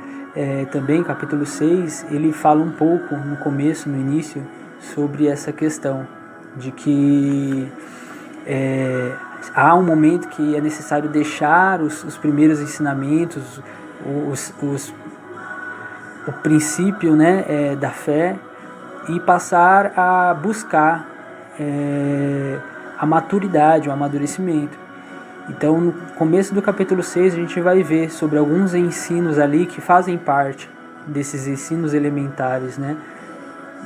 Também capítulo 6, ele fala um pouco no começo, no início, sobre essa questão de que há um momento que é necessário deixar os primeiros ensinamentos, o princípio, né, da fé, e passar a buscar a maturidade, o amadurecimento. Então, no começo do capítulo 6, a gente vai ver sobre alguns ensinos ali que fazem parte desses ensinos elementares, né?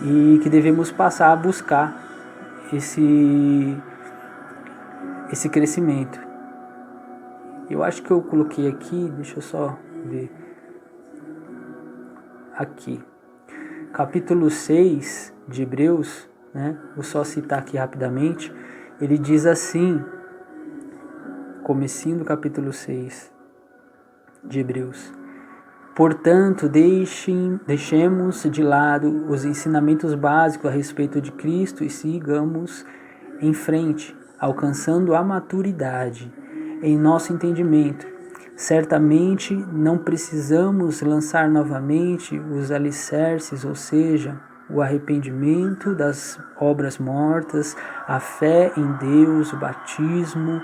E que devemos passar a buscar esse crescimento. Eu acho que eu coloquei aqui, deixa eu só ver. Aqui. Capítulo 6 de Hebreus, né? Vou só citar aqui rapidamente. Ele diz assim, comecinho do capítulo 6 de Hebreus: portanto, deixemos de lado os ensinamentos básicos a respeito de Cristo e sigamos em frente, alcançando a maturidade em nosso entendimento. Certamente não precisamos lançar novamente os alicerces, ou seja, o arrependimento das obras mortas, a fé em Deus, o batismo,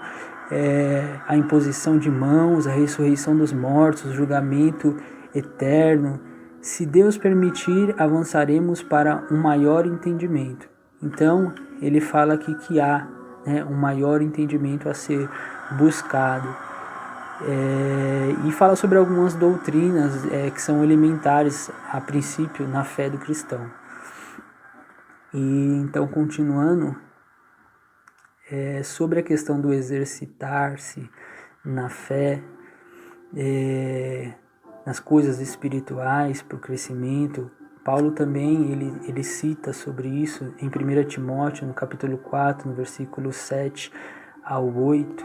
a imposição de mãos, a ressurreição dos mortos, o julgamento eterno. Se Deus permitir, avançaremos para um maior entendimento. Então, ele fala aqui que há um maior entendimento a ser buscado. E fala sobre algumas doutrinas que são elementares, a princípio, na fé do cristão. E então, continuando, sobre a questão do exercitar-se na fé, nas coisas espirituais, para o crescimento, Paulo também ele cita sobre isso em 1 Timóteo, no capítulo 4, no versículo 7 ao 8,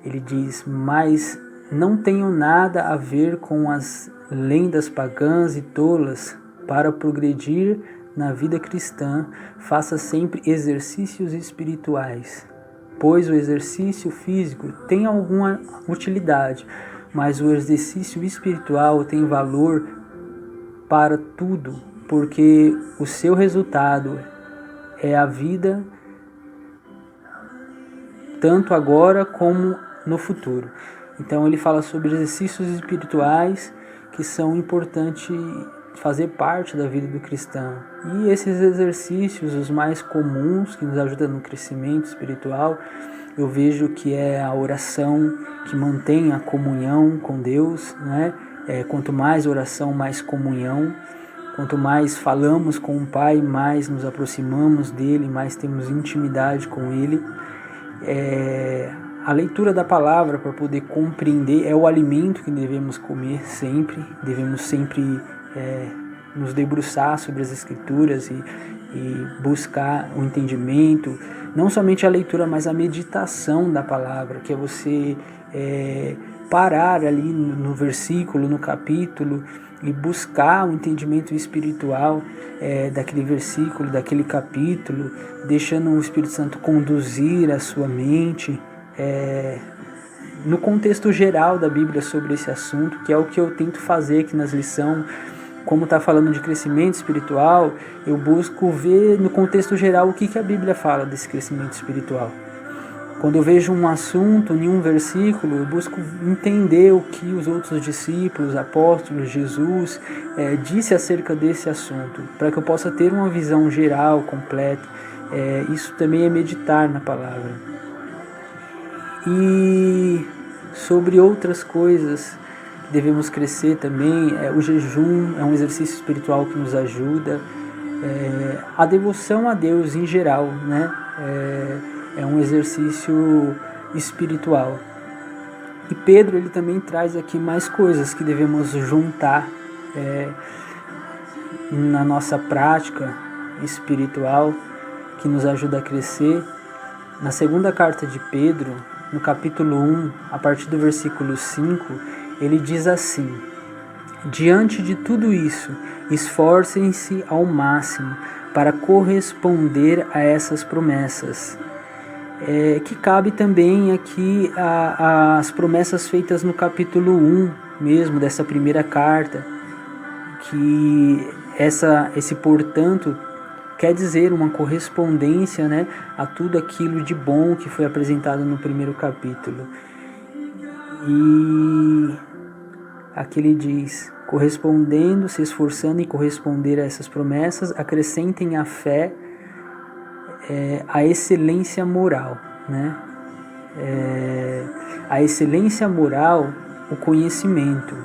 ele diz: mas não tenho nada a ver com as lendas pagãs e tolas. Para progredir na vida cristã, faça sempre exercícios espirituais, pois o exercício físico tem alguma utilidade, mas o exercício espiritual tem valor para tudo, porque o seu resultado é a vida, tanto agora como no futuro. Então ele fala sobre exercícios espirituais que são importantes fazer parte da vida do cristão. E esses exercícios, os mais comuns, que nos ajudam no crescimento espiritual, eu vejo que é a oração que mantém a comunhão com Deus, né? Quanto mais oração, mais comunhão. Quanto mais falamos com o Pai, mais nos aproximamos dele, mais temos intimidade com ele. A leitura da palavra para poder compreender é o alimento que devemos comer sempre. Devemos sempre nos debruçar sobre as Escrituras e buscar o entendimento. Não somente a leitura, mas a meditação da palavra, que é você parar ali no versículo, no capítulo, e buscar o entendimento espiritual daquele versículo, daquele capítulo, deixando o Espírito Santo conduzir a sua mente no contexto geral da Bíblia sobre esse assunto, que é o que eu tento fazer aqui nas lições. Como está falando de crescimento espiritual, eu busco ver no contexto geral o que a Bíblia fala desse crescimento espiritual. Quando eu vejo um assunto em um versículo, eu busco entender o que os outros discípulos, apóstolos, Jesus disse acerca desse assunto, para que eu possa ter uma visão geral, completa. Isso também é meditar na palavra. E sobre outras coisas que devemos crescer também, o jejum é um exercício espiritual que nos ajuda. A devoção a Deus em geral, né? É um exercício espiritual. E Pedro ele também traz aqui mais coisas que devemos juntar na nossa prática espiritual, que nos ajuda a crescer. Na segunda carta de Pedro, no capítulo 1, a partir do versículo 5, ele diz assim: diante de tudo isso, esforcem-se ao máximo para corresponder a essas promessas. Que cabe também aqui as promessas feitas no capítulo 1 mesmo, dessa primeira carta, que esse portanto quer dizer uma correspondência, né, a tudo aquilo de bom que foi apresentado no primeiro capítulo. E aqui ele diz: correspondendo, se esforçando em corresponder a essas promessas, acrescentem a fé, a excelência moral, né? A excelência moral, o conhecimento.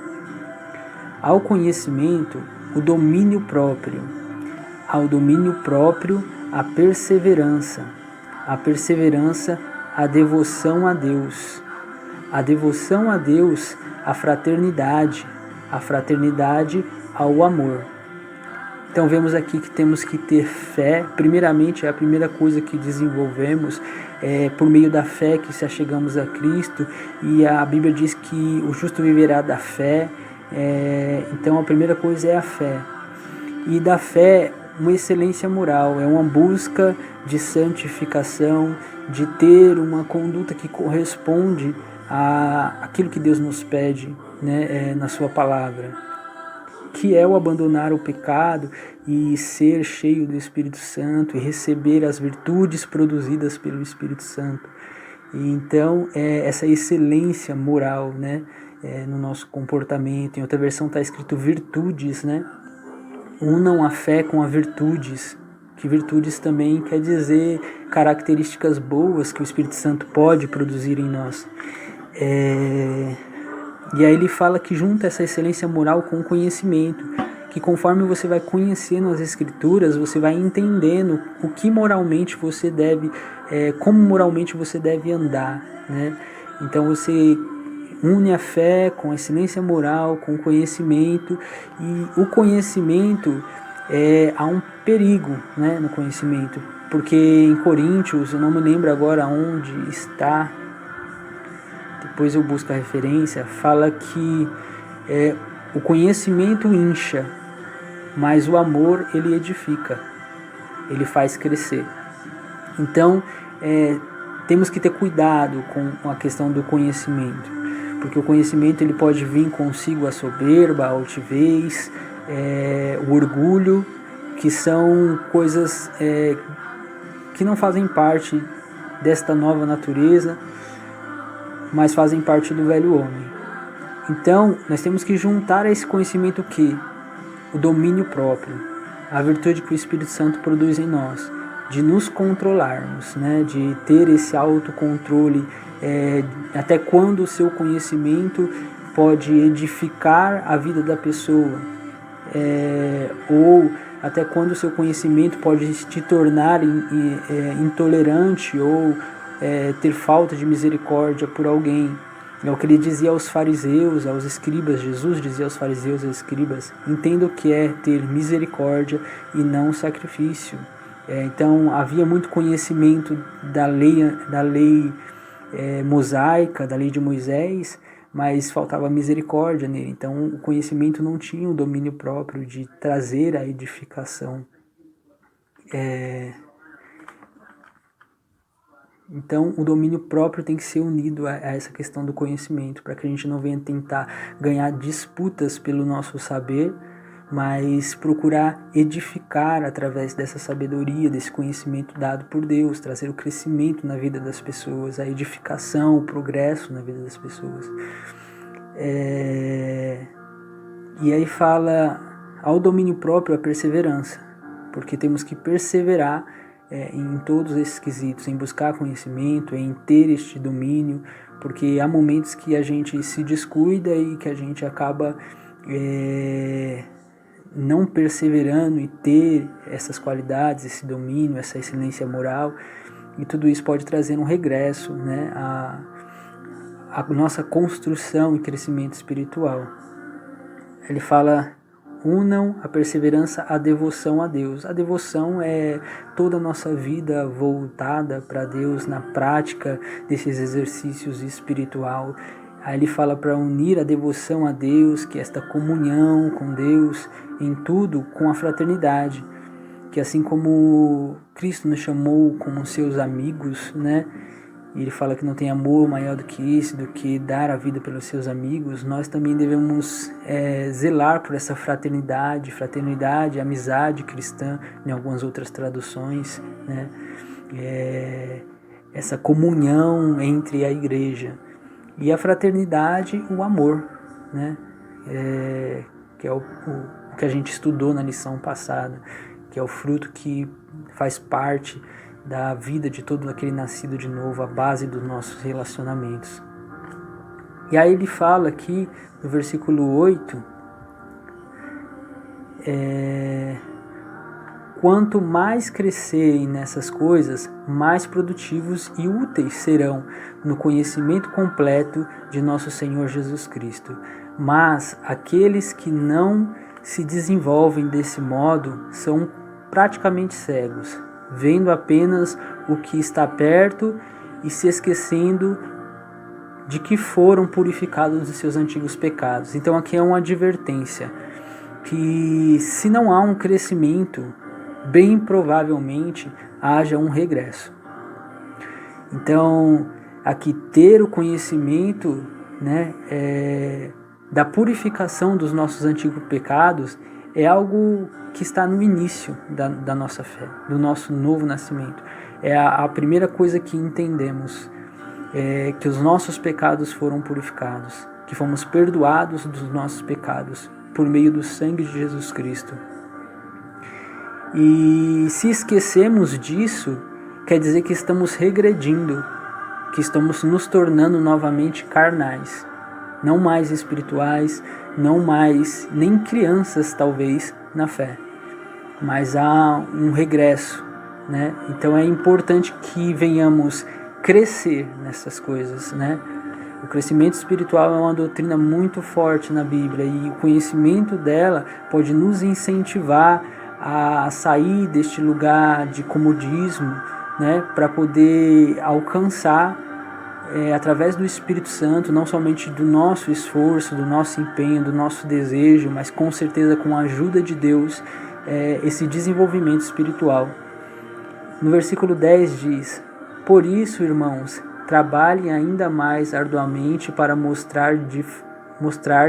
Ao conhecimento, o domínio próprio. Ao domínio próprio, a perseverança. A perseverança, a devoção a Deus. A devoção a Deus, a fraternidade. A fraternidade ao amor. Então vemos aqui que temos que ter fé. Primeiramente, a primeira coisa que desenvolvemos por meio da fé que se achegamos a Cristo. E a Bíblia diz que o justo viverá da fé. Então a primeira coisa é a fé. E da fé, uma excelência moral, é uma busca de santificação, de ter uma conduta que corresponde àquilo que Deus nos pede, né, na sua palavra, que é o abandonar o pecado e ser cheio do Espírito Santo e receber as virtudes produzidas pelo Espírito Santo. E então, essa excelência moral, né, no nosso comportamento. Em outra versão está escrito virtudes, né? Unam a fé com as virtudes, que virtudes também quer dizer características boas que o Espírito Santo pode produzir em nós. E aí ele fala que junta essa excelência moral com o conhecimento, que conforme você vai conhecendo as Escrituras, você vai entendendo o que moralmente você deve, como moralmente você deve andar, né? Então você une a fé com a excelência moral, com o conhecimento, e o conhecimento, há um perigo, né, no conhecimento, porque em Coríntios, eu não me lembro agora onde está, depois eu busco a referência, fala que o conhecimento incha, mas o amor ele edifica, ele faz crescer. Então, temos que ter cuidado com a questão do conhecimento, porque o conhecimento ele pode vir consigo a soberba, a altivez, o orgulho, que são coisas que não fazem parte desta nova natureza, mas fazem parte do velho homem. Então, nós temos que juntar a esse conhecimento o domínio próprio, a virtude que o Espírito Santo produz em nós, de nos controlarmos, né? De ter esse autocontrole, até quando o seu conhecimento pode edificar a vida da pessoa, ou até quando o seu conhecimento pode te tornar intolerante ou ter falta de misericórdia por alguém. É o que ele dizia aos fariseus, aos escribas. Jesus dizia aos fariseus e aos escribas: entenda o que é ter misericórdia e não sacrifício. Então havia muito conhecimento da lei mosaica, da lei de Moisés, mas faltava misericórdia nele. Então o conhecimento não tinha o domínio próprio de trazer a edificação. Então o domínio próprio tem que ser unido a essa questão do conhecimento, para que a gente não venha tentar ganhar disputas pelo nosso saber, mas procurar edificar através dessa sabedoria, desse conhecimento dado por Deus, trazer o crescimento na vida das pessoas, a edificação, o progresso na vida das pessoas. E aí fala ao domínio próprio a perseverança, porque temos que perseverar em todos esses quesitos, em buscar conhecimento, em ter este domínio, porque há momentos que a gente se descuida e que a gente acaba não perseverando e ter essas qualidades, esse domínio, essa excelência moral, e tudo isso pode trazer um regresso, né, à nossa construção e crescimento espiritual. Ele fala: unam a perseverança à devoção a Deus. A devoção é toda a nossa vida voltada para Deus na prática desses exercícios espiritual. Aí ele fala para unir a devoção a Deus, que é esta comunhão com Deus em tudo, com a fraternidade, que assim como Cristo nos chamou como seus amigos, né? E ele fala que não tem amor maior do que esse, do que dar a vida pelos seus amigos. Nós também devemos zelar por essa fraternidade, amizade cristã, em algumas outras traduções, né? Essa comunhão entre a igreja. E a fraternidade, o amor, né? Que é o que a gente estudou na lição passada, que é o fruto que faz parte da vida de todo aquele nascido de novo, a base dos nossos relacionamentos. E aí ele fala aqui no versículo 8, quanto mais crescerem nessas coisas, mais produtivos e úteis serão no conhecimento completo de nosso Senhor Jesus Cristo. Mas aqueles que não se desenvolvem desse modo são praticamente cegos, vendo apenas o que está perto e se esquecendo de que foram purificados dos seus antigos pecados. Então aqui é uma advertência, que se não há um crescimento, bem provavelmente haja um regresso. Então aqui ter o conhecimento, né, da purificação dos nossos antigos pecados é algo que está no início da nossa fé, do nosso novo nascimento. É a primeira coisa que entendemos, que os nossos pecados foram purificados, que fomos perdoados dos nossos pecados por meio do sangue de Jesus Cristo. E se esquecemos disso, quer dizer que estamos regredindo, que estamos nos tornando novamente carnais, não mais espirituais, não mais nem crianças talvez na fé, mas há um regresso, né? Então é importante que venhamos crescer nessas coisas, né? O crescimento espiritual é uma doutrina muito forte na Bíblia, e o conhecimento dela pode nos incentivar a sair deste lugar de comodismo, né? Para poder alcançar através do Espírito Santo, não somente do nosso esforço, do nosso empenho, do nosso desejo, mas com certeza com a ajuda de Deus, esse desenvolvimento espiritual. No versículo 10 diz: por isso, irmãos, trabalhem ainda mais arduamente para mostrar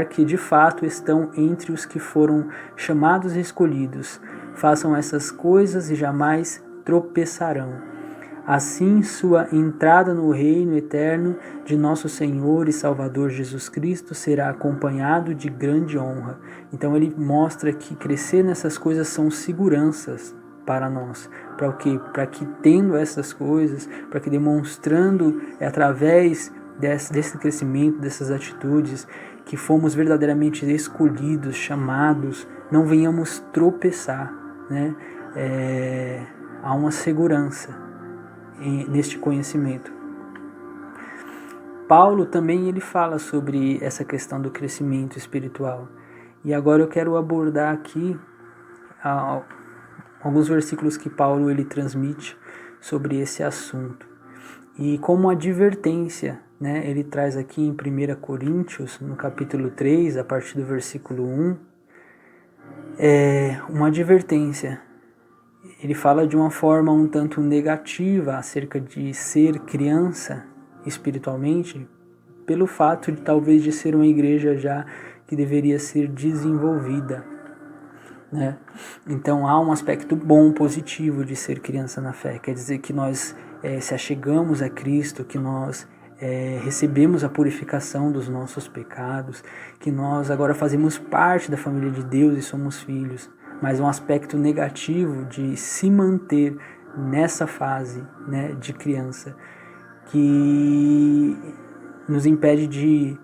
que de fato estão entre os que foram chamados e escolhidos. Façam essas coisas e jamais tropeçarão. Assim, sua entrada no reino eterno de nosso Senhor e Salvador Jesus Cristo será acompanhado de grande honra. Então ele mostra que crescer nessas coisas são seguranças, para nós. Para o quê? Para que tendo essas coisas, para que demonstrando através desse crescimento, dessas atitudes, que fomos verdadeiramente escolhidos, chamados, não venhamos tropeçar, né? Há uma segurança neste conhecimento. Paulo também ele fala sobre essa questão do crescimento espiritual. E agora eu quero abordar aqui alguns versículos que Paulo ele transmite sobre esse assunto. E como advertência, né, ele traz aqui em 1 Coríntios, no capítulo 3, a partir do versículo 1, uma advertência. Ele fala de uma forma um tanto negativa acerca de ser criança espiritualmente, pelo fato de talvez de ser uma igreja já que deveria ser desenvolvida, né? Então há um aspecto bom, positivo de ser criança na fé, quer dizer que nós se achegamos a Cristo, que nós recebemos a purificação dos nossos pecados, que nós agora fazemos parte da família de Deus e somos filhos, mas um aspecto negativo de se manter nessa fase, né, de criança, que nos impede de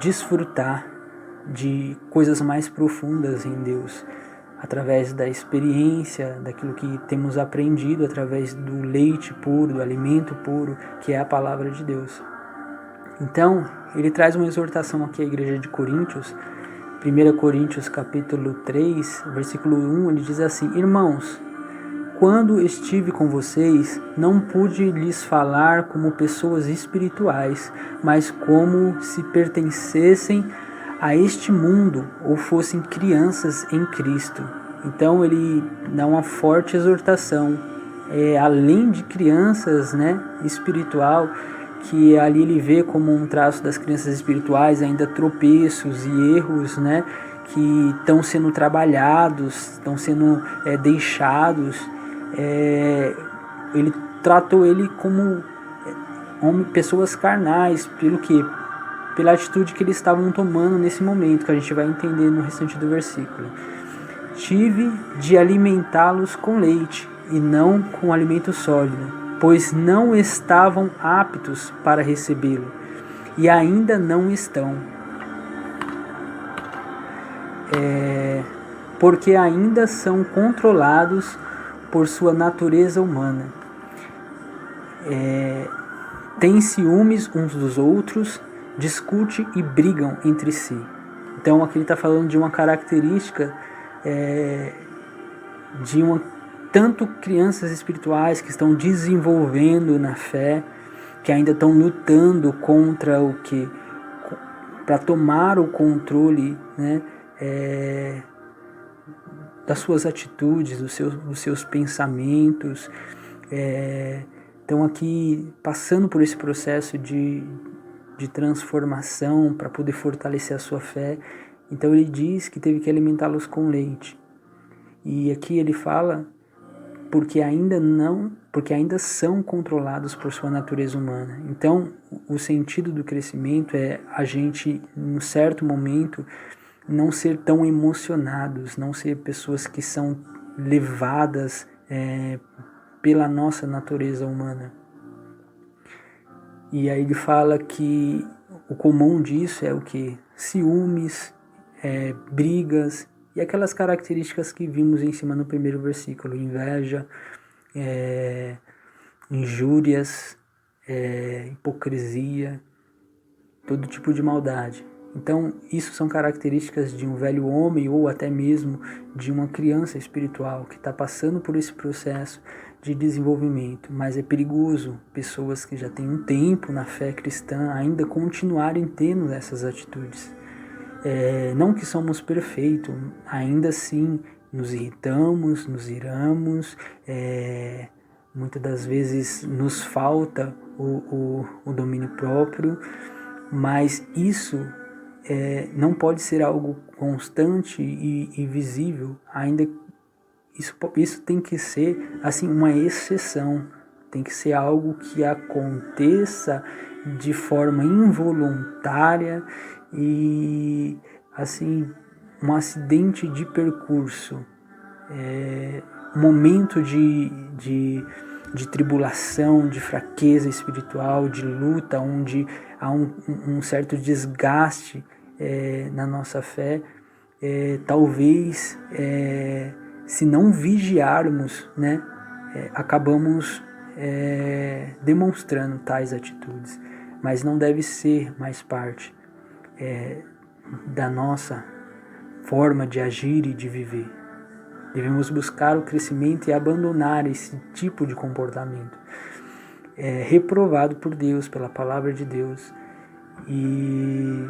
desfrutar de coisas mais profundas em Deus, através da experiência, daquilo que temos aprendido, através do leite puro, do alimento puro, que é a palavra de Deus. Então, ele traz uma exortação aqui à igreja de Coríntios, 1 Coríntios capítulo 3, versículo 1, ele diz assim: Irmãos, quando estive com vocês, não pude lhes falar como pessoas espirituais, mas como se pertencessem a este mundo ou fossem crianças em Cristo. Então ele dá uma forte exortação, além de crianças, né, espiritual, que ali ele vê como um traço das crianças espirituais ainda tropeços e erros, né, que estão sendo trabalhados, estão sendo deixados. Ele tratou ele como pessoas carnais, pelo que? Pela atitude que eles estavam tomando nesse momento, que a gente vai entender no restante do versículo. Tive de alimentá-los com leite e não com alimento sólido, pois não estavam aptos para recebê-lo, e ainda não estão, porque ainda são controlados por sua natureza humana. Têm ciúmes uns dos outros, discutem e brigam entre si. Então aqui ele está falando de uma característica tanto crianças espirituais que estão desenvolvendo na fé, que ainda estão lutando contra o que? Para tomar o controle, né, das suas atitudes, dos seus pensamentos. Estão aqui passando por esse processo de transformação para poder fortalecer a sua fé. Então ele diz que teve que alimentá-los com leite. E aqui ele fala porque ainda são controlados por sua natureza humana. Então o sentido do crescimento é a gente, num certo momento, não ser tão emocionados, não ser pessoas que são levadas pela nossa natureza humana. E aí ele fala que o comum disso é o que? Ciúmes, brigas e aquelas características que vimos em cima no primeiro versículo: inveja, injúrias, hipocrisia, todo tipo de maldade. Então, isso são características de um velho homem ou até mesmo de uma criança espiritual que está passando por esse processo de desenvolvimento. Mas é perigoso pessoas que já têm um tempo na fé cristã ainda continuarem tendo essas atitudes. Não que somos perfeitos, ainda assim nos irritamos, nos iramos, muitas das vezes nos falta o domínio próprio, mas isso não pode ser algo constante e visível, ainda isso tem que ser assim uma exceção, tem que ser algo que aconteça de forma involuntária e assim um acidente de percurso. momento de tribulação, de fraqueza espiritual, de luta, onde há um certo desgaste na nossa fé, talvez, se não vigiarmos, né, acabamos demonstrando tais atitudes, mas não deve ser mais parte da nossa forma de agir e de viver. Devemos buscar o crescimento e abandonar esse tipo de comportamento reprovado por Deus, pela palavra de Deus. E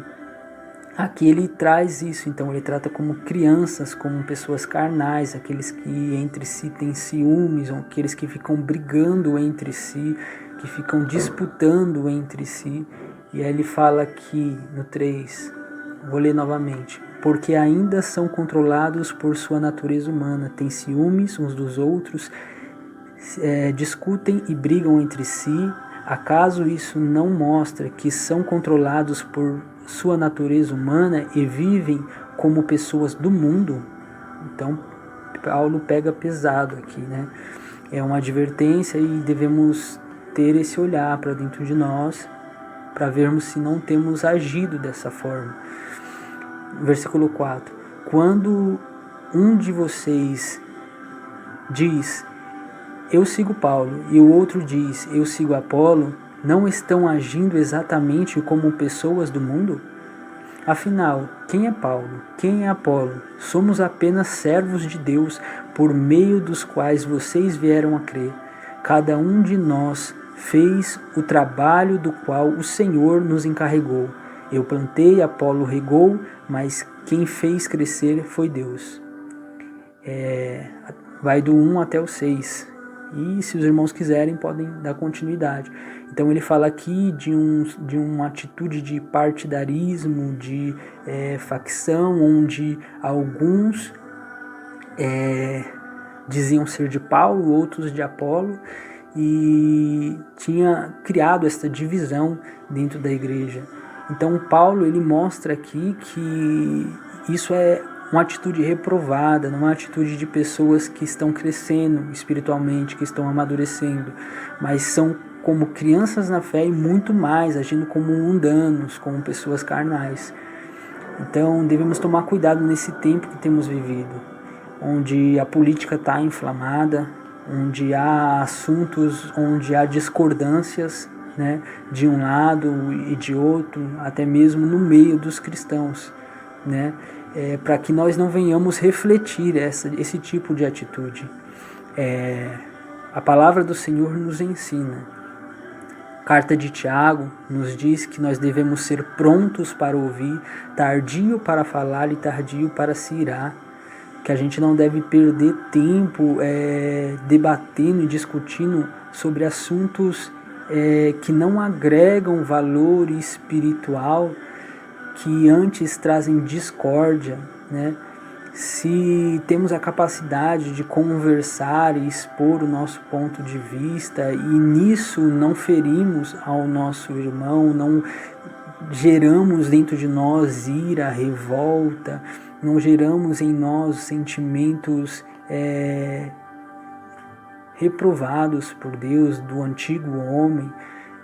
aqui ele traz isso, então ele trata como crianças, como pessoas carnais, aqueles que entre si têm ciúmes, ou aqueles que ficam brigando entre si, que ficam disputando entre si. E aí ele fala aqui no 3, vou ler novamente: porque ainda são controlados por sua natureza humana, têm ciúmes uns dos outros, discutem e brigam entre si. Acaso isso não mostra que são controlados por sua natureza humana e vivem como pessoas do mundo? Então, Paulo pega pesado aqui, né? É uma advertência e devemos ter esse olhar para dentro de nós, para vermos se não temos agido dessa forma. Versículo 4. Quando um de vocês diz, eu sigo Paulo, e o outro diz, eu sigo Apolo, não estão agindo exatamente como pessoas do mundo? Afinal, quem é Paulo? Quem é Apolo? Somos apenas servos de Deus, por meio dos quais vocês vieram a crer. Cada um de nós fez o trabalho do qual o Senhor nos encarregou. Eu plantei, Apolo regou, mas quem fez crescer foi Deus. Vai do 1 até o 6. E se os irmãos quiserem, podem dar continuidade. Então ele fala aqui de uma atitude de partidarismo, de facção, onde alguns diziam ser de Paulo, outros de Apolo, e tinha criado essa divisão dentro da igreja. Então Paulo ele mostra aqui que isso é uma atitude reprovada, não é uma atitude de pessoas que estão crescendo espiritualmente, que estão amadurecendo, mas são como crianças na fé e muito mais, agindo como mundanos, como pessoas carnais. Então devemos tomar cuidado nesse tempo que temos vivido, onde a política está inflamada, onde há assuntos, onde há discordâncias, né, de um lado e de outro, até mesmo no meio dos cristãos, né, para que nós não venhamos refletir esse tipo de atitude. A palavra do Senhor nos ensina. Carta de Tiago nos diz que nós devemos ser prontos para ouvir, tardio para falar e tardio para se irar, que a gente não deve perder tempo debatendo e discutindo sobre assuntos que não agregam valor espiritual, que antes trazem discórdia, né? Se temos a capacidade de conversar e expor o nosso ponto de vista e nisso não ferimos ao nosso irmão, não geramos dentro de nós ira, revolta, não geramos em nós sentimentos reprovados por Deus do antigo homem,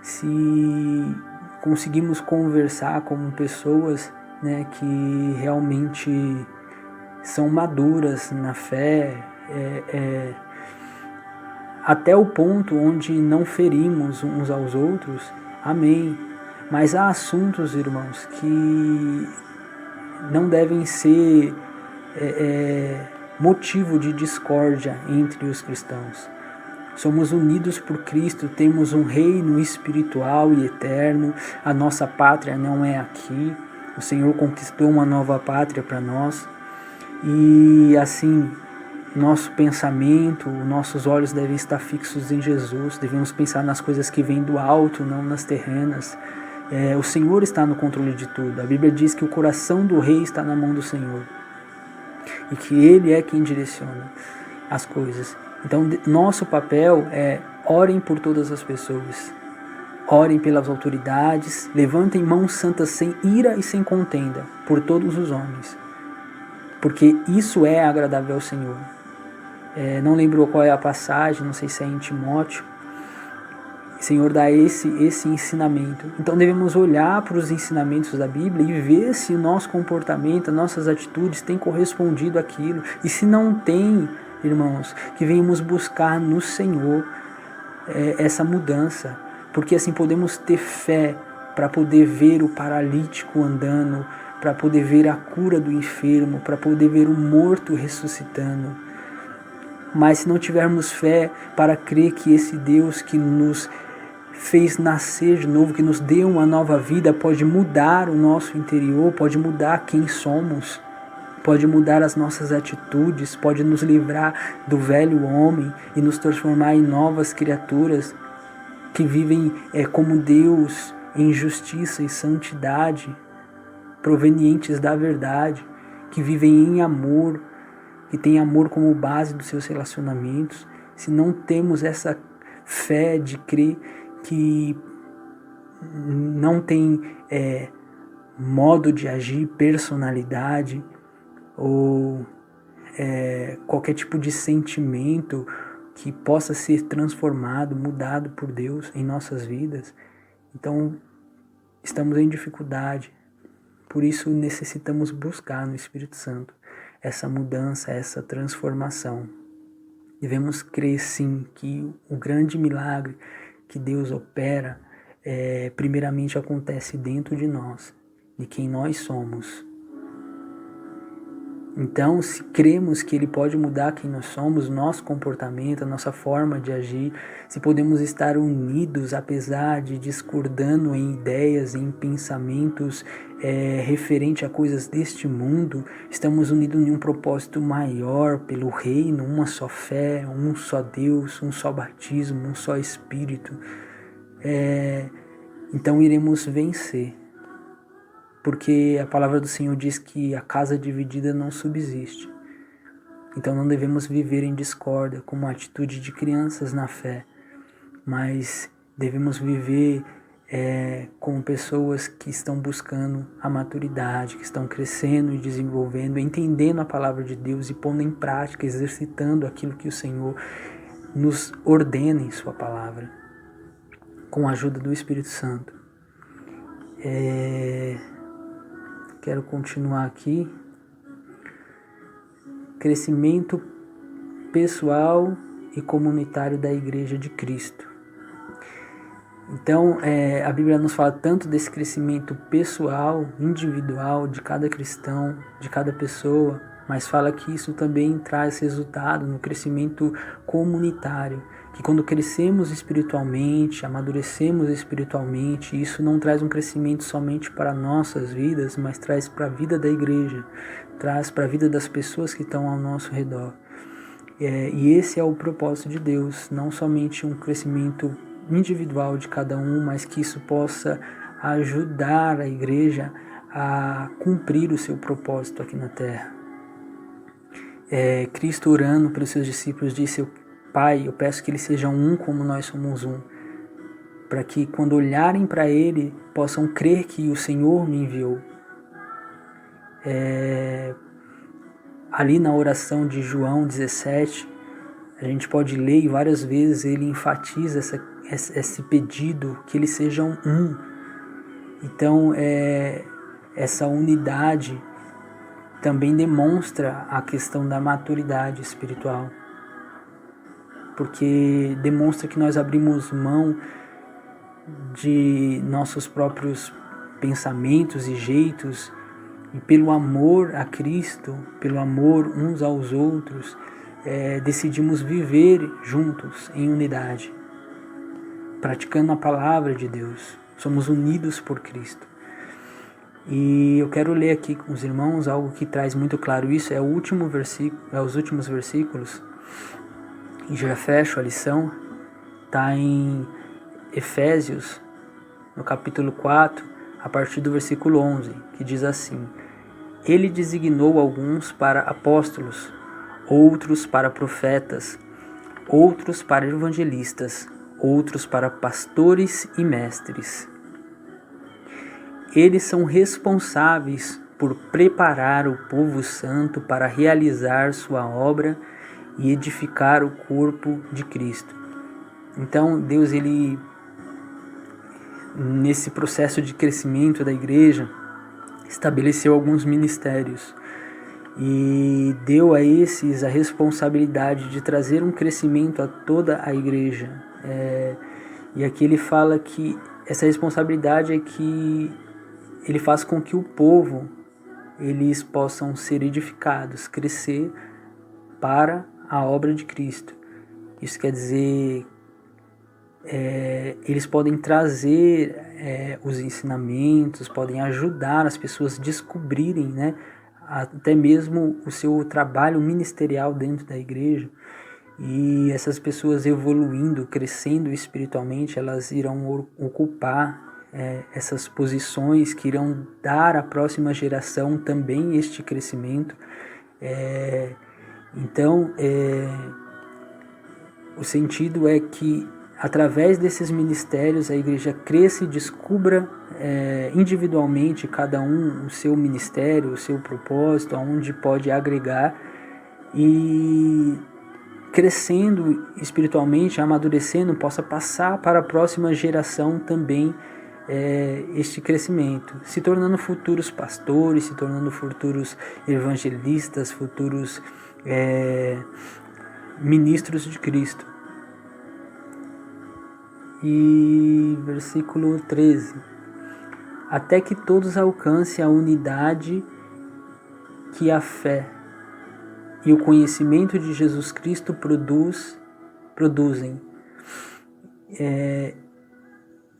se conseguimos conversar como pessoas, né, que realmente são maduras na fé, até o ponto onde não ferimos uns aos outros, amém. Mas há assuntos, irmãos, que não devem ser motivo de discórdia entre os cristãos. Somos unidos por Cristo, temos um reino espiritual e eterno, a nossa pátria não é aqui, o Senhor conquistou uma nova pátria para nós, e assim, nosso pensamento, nossos olhos devem estar fixos em Jesus, devemos pensar nas coisas que vêm do alto, não nas terrenas. O Senhor está no controle de tudo, a Bíblia diz que o coração do rei está na mão do Senhor, e que Ele é quem direciona as coisas. Então, nosso papel é orem por todas as pessoas, orem pelas autoridades, levantem mãos santas sem ira e sem contenda por todos os homens, porque isso é agradável ao Senhor. não lembro qual é a passagem, não sei se é em Timóteo, o Senhor dá esse ensinamento. Então devemos olhar para os ensinamentos da Bíblia e ver se o nosso comportamento, nossas atitudes têm correspondido àquilo. E se não tem, irmãos, que venhamos buscar no Senhor essa mudança, porque assim podemos ter fé para poder ver o paralítico andando, para poder ver a cura do enfermo, para poder ver o morto ressuscitando. Mas se não tivermos fé para crer que esse Deus que nos fez nascer de novo, que nos deu uma nova vida, pode mudar o nosso interior, pode mudar quem somos, pode mudar as nossas atitudes, pode nos livrar do velho homem e nos transformar em novas criaturas que vivem como Deus em justiça e santidade, provenientes da verdade, que vivem em amor, que têm amor como base dos seus relacionamentos. Se não temos essa fé de crer que não tem modo de agir, personalidade ou qualquer tipo de sentimento que possa ser transformado, mudado por Deus em nossas vidas, então estamos em dificuldade. Por isso necessitamos buscar no Espírito Santo essa mudança, essa transformação. Devemos crer sim que o grande milagre que Deus opera, primeiramente acontece dentro de nós, de quem nós somos. Então, se cremos que Ele pode mudar quem nós somos, nosso comportamento, a nossa forma de agir, se podemos estar unidos, apesar de discordando em ideias, em pensamentos referente a coisas deste mundo, estamos unidos em um propósito maior pelo reino, uma só fé, um só Deus, um só batismo, um só Espírito. Então iremos vencer. Porque a palavra do Senhor diz que a casa dividida não subsiste. Então não devemos viver em discórdia, com uma atitude de crianças na fé, mas devemos viver como pessoas que estão buscando a maturidade, que estão crescendo e desenvolvendo, entendendo a palavra de Deus e pondo em prática, exercitando aquilo que o Senhor nos ordena em sua palavra, com a ajuda do Espírito Santo. Quero continuar aqui. Crescimento pessoal e comunitário da Igreja de Cristo. Então, a Bíblia nos fala tanto desse crescimento pessoal, individual, de cada cristão, de cada pessoa, mas fala que isso também traz resultado no crescimento comunitário, que quando crescemos espiritualmente, amadurecemos espiritualmente, isso não traz um crescimento somente para nossas vidas, mas traz para a vida da igreja, traz para a vida das pessoas que estão ao nosso redor. E esse é o propósito de Deus, não somente um crescimento individual de cada um, mas que isso possa ajudar a igreja a cumprir o seu propósito aqui na terra. Cristo, orando pelos seus discípulos, disse: Pai, eu peço que eles sejam um como nós somos um, para que quando olharem para Ele possam crer que o Senhor me enviou. Ali na oração de João 17, a gente pode ler e várias vezes ele enfatiza esse pedido, que eles sejam um. Então, essa unidade também demonstra a questão da maturidade espiritual, porque demonstra que nós abrimos mão de nossos próprios pensamentos e jeitos, e pelo amor a Cristo, pelo amor uns aos outros, decidimos viver juntos em unidade, praticando a palavra de Deus. Somos unidos por Cristo. E eu quero ler aqui com os irmãos algo que traz muito claro isso. É o último versículo, os últimos versículos. E já fecho a lição. Está em Efésios, no capítulo 4, a partir do versículo 11, que diz assim: Ele designou alguns para apóstolos, outros para profetas, outros para evangelistas, outros para pastores e mestres. Eles são responsáveis por preparar o povo santo para realizar sua obra e edificar o corpo de Cristo. Então, Deus, ele, nesse processo de crescimento da igreja, estabeleceu alguns ministérios e deu a esses a responsabilidade de trazer um crescimento a toda a igreja. E aqui ele fala que essa responsabilidade é que ele faz com que o povo, eles possam ser edificados, crescer para a obra de Cristo. Isso quer dizer, eles podem trazer os ensinamentos, podem ajudar as pessoas a descobrirem, né, até mesmo o seu trabalho ministerial dentro da igreja. E essas pessoas evoluindo, crescendo espiritualmente, elas irão ocupar essas posições que irão dar à próxima geração também este crescimento. Então, o sentido é que através desses ministérios a igreja cresça e descubra individualmente cada um o seu ministério, o seu propósito, aonde pode agregar, e crescendo espiritualmente, amadurecendo, possa passar para a próxima geração também este crescimento, se tornando futuros pastores, se tornando futuros evangelistas, futuros ministros de Cristo. E versículo 13: até que todos alcancem a unidade que a fé e o conhecimento de Jesus Cristo produzem,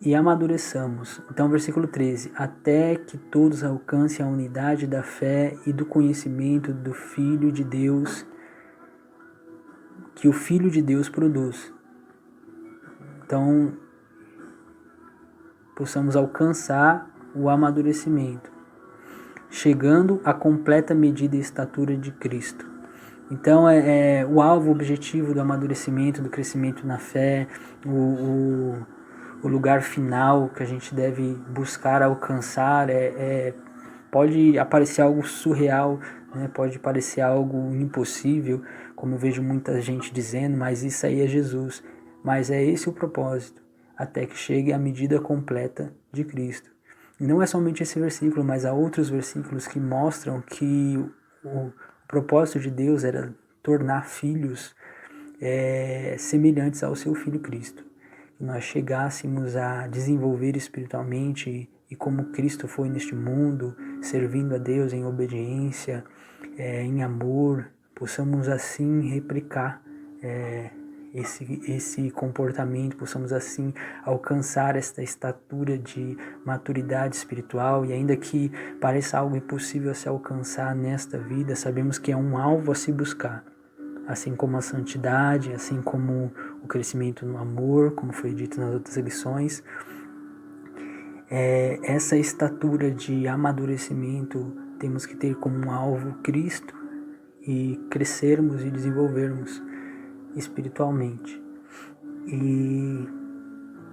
e amadureçamos. Então, versículo 13: até que todos alcancem a unidade da fé e do conhecimento do Filho de Deus, que o Filho de Deus produz. Então, possamos alcançar o amadurecimento, chegando à completa medida e estatura de Cristo. Então, o alvo, o objetivo do amadurecimento, do crescimento na fé, o lugar final que a gente deve buscar alcançar, pode parecer algo surreal, né? Pode parecer algo impossível, como eu vejo muita gente dizendo, mas isso aí é Jesus. Mas é esse o propósito, até que chegue à medida completa de Cristo. E não é somente esse versículo, mas há outros versículos que mostram que o propósito de Deus era tornar filhos semelhantes ao seu Filho Cristo. Que nós chegássemos a desenvolver espiritualmente e como Cristo foi neste mundo, servindo a Deus em obediência, em amor, possamos assim replicar esse comportamento, possamos assim alcançar esta estatura de maturidade espiritual. E ainda que pareça algo impossível a se alcançar nesta vida, sabemos que é um alvo a se buscar, assim como a santidade, assim como o crescimento no amor, como foi dito nas outras lições. Essa estatura de amadurecimento temos que ter como um alvo Cristo e crescermos e desenvolvermos espiritualmente. E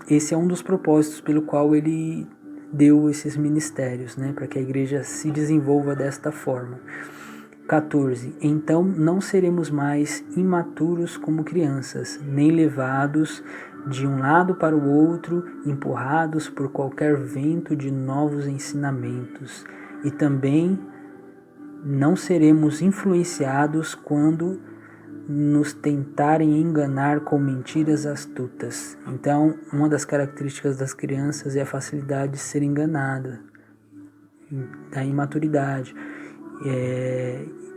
esse é um dos propósitos pelo qual ele deu esses ministérios, né, para que a igreja se desenvolva desta forma. 14. Então não seremos mais imaturos como crianças, nem levados de um lado para o outro, empurrados por qualquer vento de novos ensinamentos. E também não seremos influenciados quando nos tentarem enganar com mentiras astutas. Então, uma das características das crianças é a facilidade de ser enganada, da imaturidade.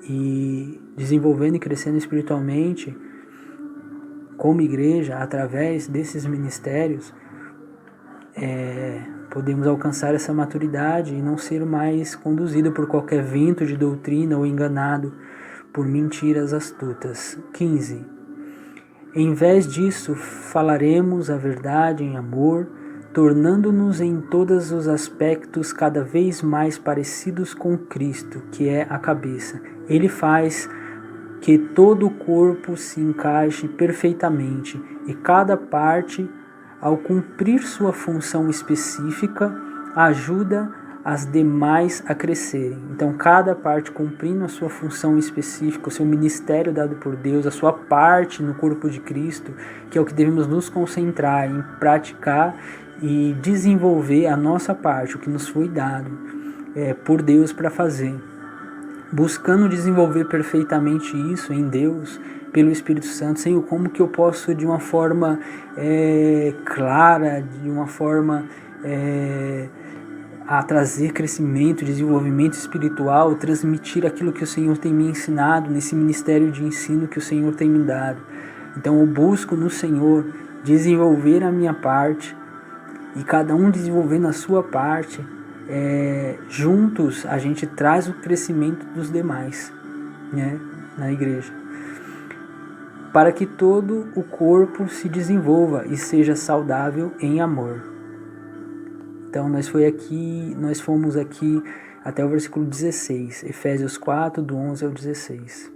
E desenvolvendo e crescendo espiritualmente como igreja, através desses ministérios, podemos alcançar essa maturidade e não ser mais conduzido por qualquer vento de doutrina ou enganado por mentiras astutas. 15. Em vez disso, falaremos a verdade em amor, tornando-nos em todos os aspectos cada vez mais parecidos com Cristo, que é a cabeça. Ele faz que todo o corpo se encaixe perfeitamente e cada parte, ao cumprir sua função específica, ajuda as demais a crescerem. Então, cada parte cumprindo a sua função específica, o seu ministério dado por Deus, a sua parte no corpo de Cristo, que é o que devemos nos concentrar em praticar e desenvolver a nossa parte, o que nos foi dado por Deus para fazer. Buscando desenvolver perfeitamente isso em Deus, pelo Espírito Santo. Senhor, como que eu posso de uma forma clara, de uma forma a trazer crescimento, desenvolvimento espiritual, transmitir aquilo que o Senhor tem me ensinado, nesse ministério de ensino que o Senhor tem me dado. Então eu busco no Senhor desenvolver a minha parte, e cada um desenvolvendo a sua parte, juntos a gente traz o crescimento dos demais, né, na igreja, para que todo o corpo se desenvolva e seja saudável em amor. Então nós fomos aqui até o versículo 16, Efésios 4, do 11 ao 16.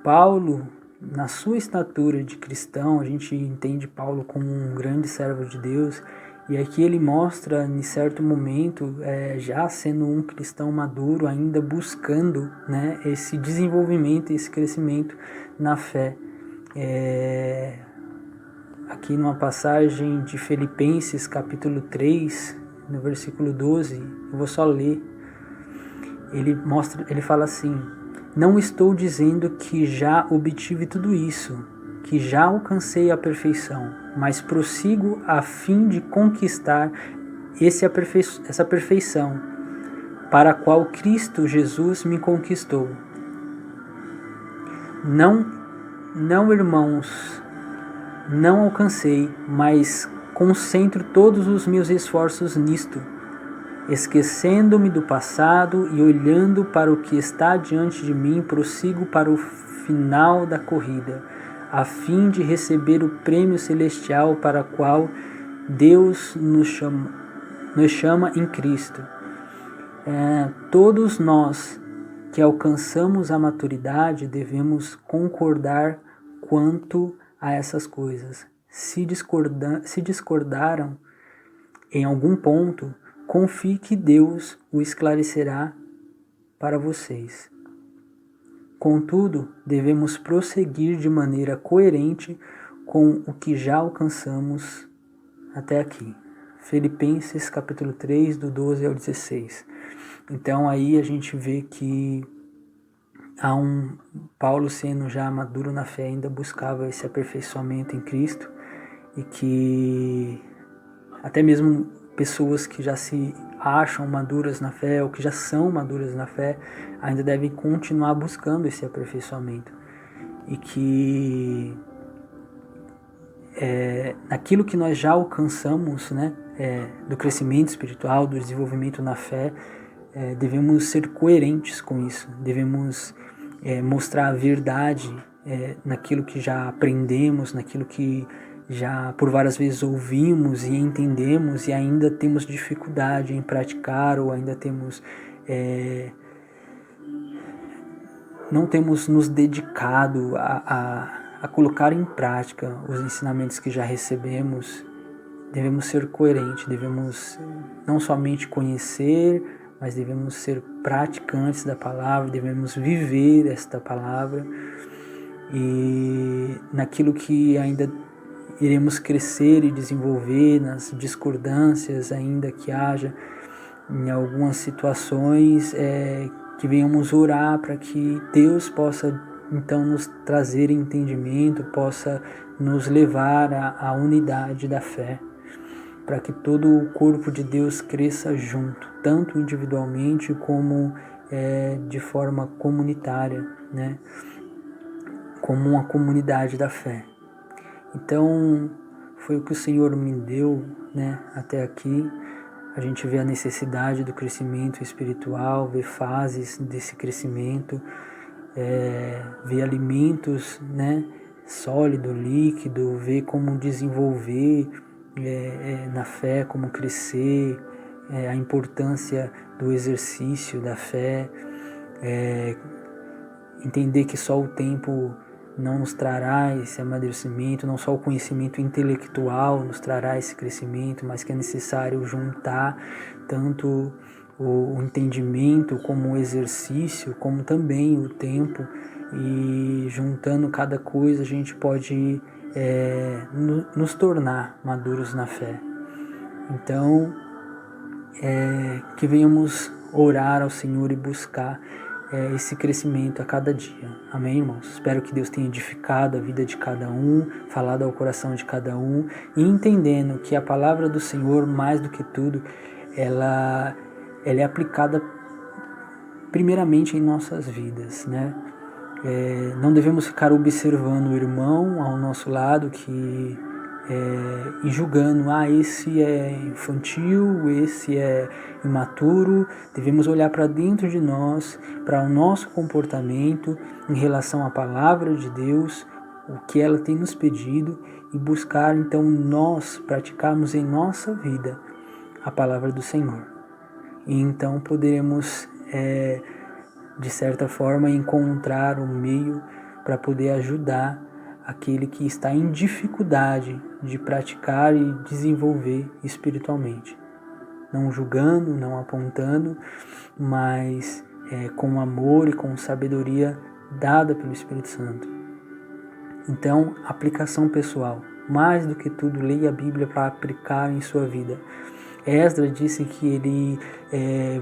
Paulo, na sua estatura de cristão, a gente entende Paulo como um grande servo de Deus, e aqui ele mostra, em certo momento, já sendo um cristão maduro, ainda buscando, né, esse desenvolvimento, esse crescimento na fé. Aqui numa passagem de Filipenses, capítulo 3, no versículo 12, eu vou só ler. Ele fala assim: não estou dizendo que já obtive tudo isso, que já alcancei a perfeição, mas prossigo a fim de conquistar essa perfeição, para a qual Cristo Jesus me conquistou. Não, irmãos, não alcancei, mas concentro todos os meus esforços nisto, esquecendo-me do passado e olhando para o que está diante de mim, prossigo para o final da corrida, a fim de receber o prêmio celestial para o qual Deus nos chama em Cristo. Todos nós que alcançamos a maturidade devemos concordar quanto a essas coisas. Se discordaram em algum ponto, confie que Deus o esclarecerá para vocês. Contudo, devemos prosseguir de maneira coerente com o que já alcançamos até aqui. Filipenses capítulo 3, do 12 ao 16. Então aí a gente vê que Paulo, sendo já maduro na fé, ainda buscava esse aperfeiçoamento em Cristo, e que até mesmo pessoas que já se acham maduras na fé, ou que já são maduras na fé, ainda devem continuar buscando esse aperfeiçoamento. E que naquilo que nós já alcançamos, né, do crescimento espiritual, do desenvolvimento na fé, devemos ser coerentes com isso, devemos mostrar a verdade naquilo que já aprendemos, naquilo que já por várias vezes ouvimos e entendemos e ainda temos dificuldade em praticar, ou ainda não temos nos dedicado a colocar em prática os ensinamentos que já recebemos. Devemos ser coerentes, devemos não somente conhecer, mas devemos ser praticantes da palavra, devemos viver esta palavra, e naquilo que ainda iremos crescer e desenvolver, nas discordâncias ainda que haja em algumas situações, que venhamos orar para que Deus possa então nos trazer entendimento, possa nos levar à unidade da fé, para que todo o corpo de Deus cresça junto, tanto individualmente como de forma comunitária, né? Como uma comunidade da fé. Então, foi o que o Senhor me deu, né, até aqui. A gente vê a necessidade do crescimento espiritual, vê fases desse crescimento, vê alimentos, né, sólido, líquido, vê como desenvolver na fé, como crescer, a importância do exercício da fé, entender que só o tempo não nos trará esse amadurecimento, não só o conhecimento intelectual nos trará esse crescimento, mas que é necessário juntar tanto o entendimento como o exercício, como também o tempo, e juntando cada coisa a gente pode nos tornar maduros na fé. Então, que venhamos orar ao Senhor e buscar esse crescimento a cada dia. Amém, irmãos? Espero que Deus tenha edificado a vida de cada um, falado ao coração de cada um, e entendendo que a palavra do Senhor, mais do que tudo, ela é aplicada primeiramente em nossas vidas, né? Não devemos ficar observando o irmão ao nosso lado e julgando, esse é infantil, esse é imaturo. Devemos olhar para dentro de nós, para o nosso comportamento em relação à palavra de Deus, o que ela tem nos pedido, e buscar então nós praticarmos em nossa vida a palavra do Senhor. E então poderemos de certa forma encontrar um meio para poder ajudar aquele que está em dificuldade de praticar e desenvolver espiritualmente. Não julgando, não apontando, mas com amor e com sabedoria dada pelo Espírito Santo. Então, aplicação pessoal. Mais do que tudo, leia a Bíblia para aplicar em sua vida. Esdras disse que ele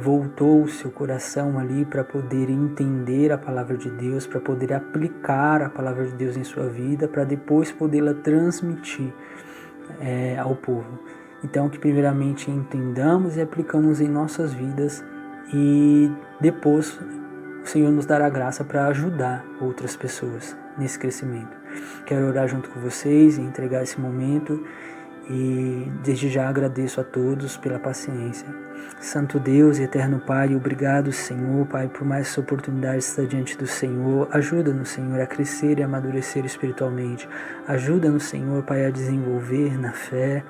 voltou o seu coração ali para poder entender a palavra de Deus, para poder aplicar a palavra de Deus em sua vida, para depois podê-la transmitir ao povo. Então, que primeiramente entendamos e aplicamos em nossas vidas, e depois o Senhor nos dará graça para ajudar outras pessoas nesse crescimento. Quero orar junto com vocês e entregar esse momento. E desde já agradeço a todos pela paciência. Santo Deus e eterno Pai, obrigado, Senhor, Pai, por mais essa oportunidade de estar diante do Senhor. Ajuda-nos, Senhor, a crescer e amadurecer espiritualmente. Ajuda-nos, Senhor, Pai, a desenvolver na fé.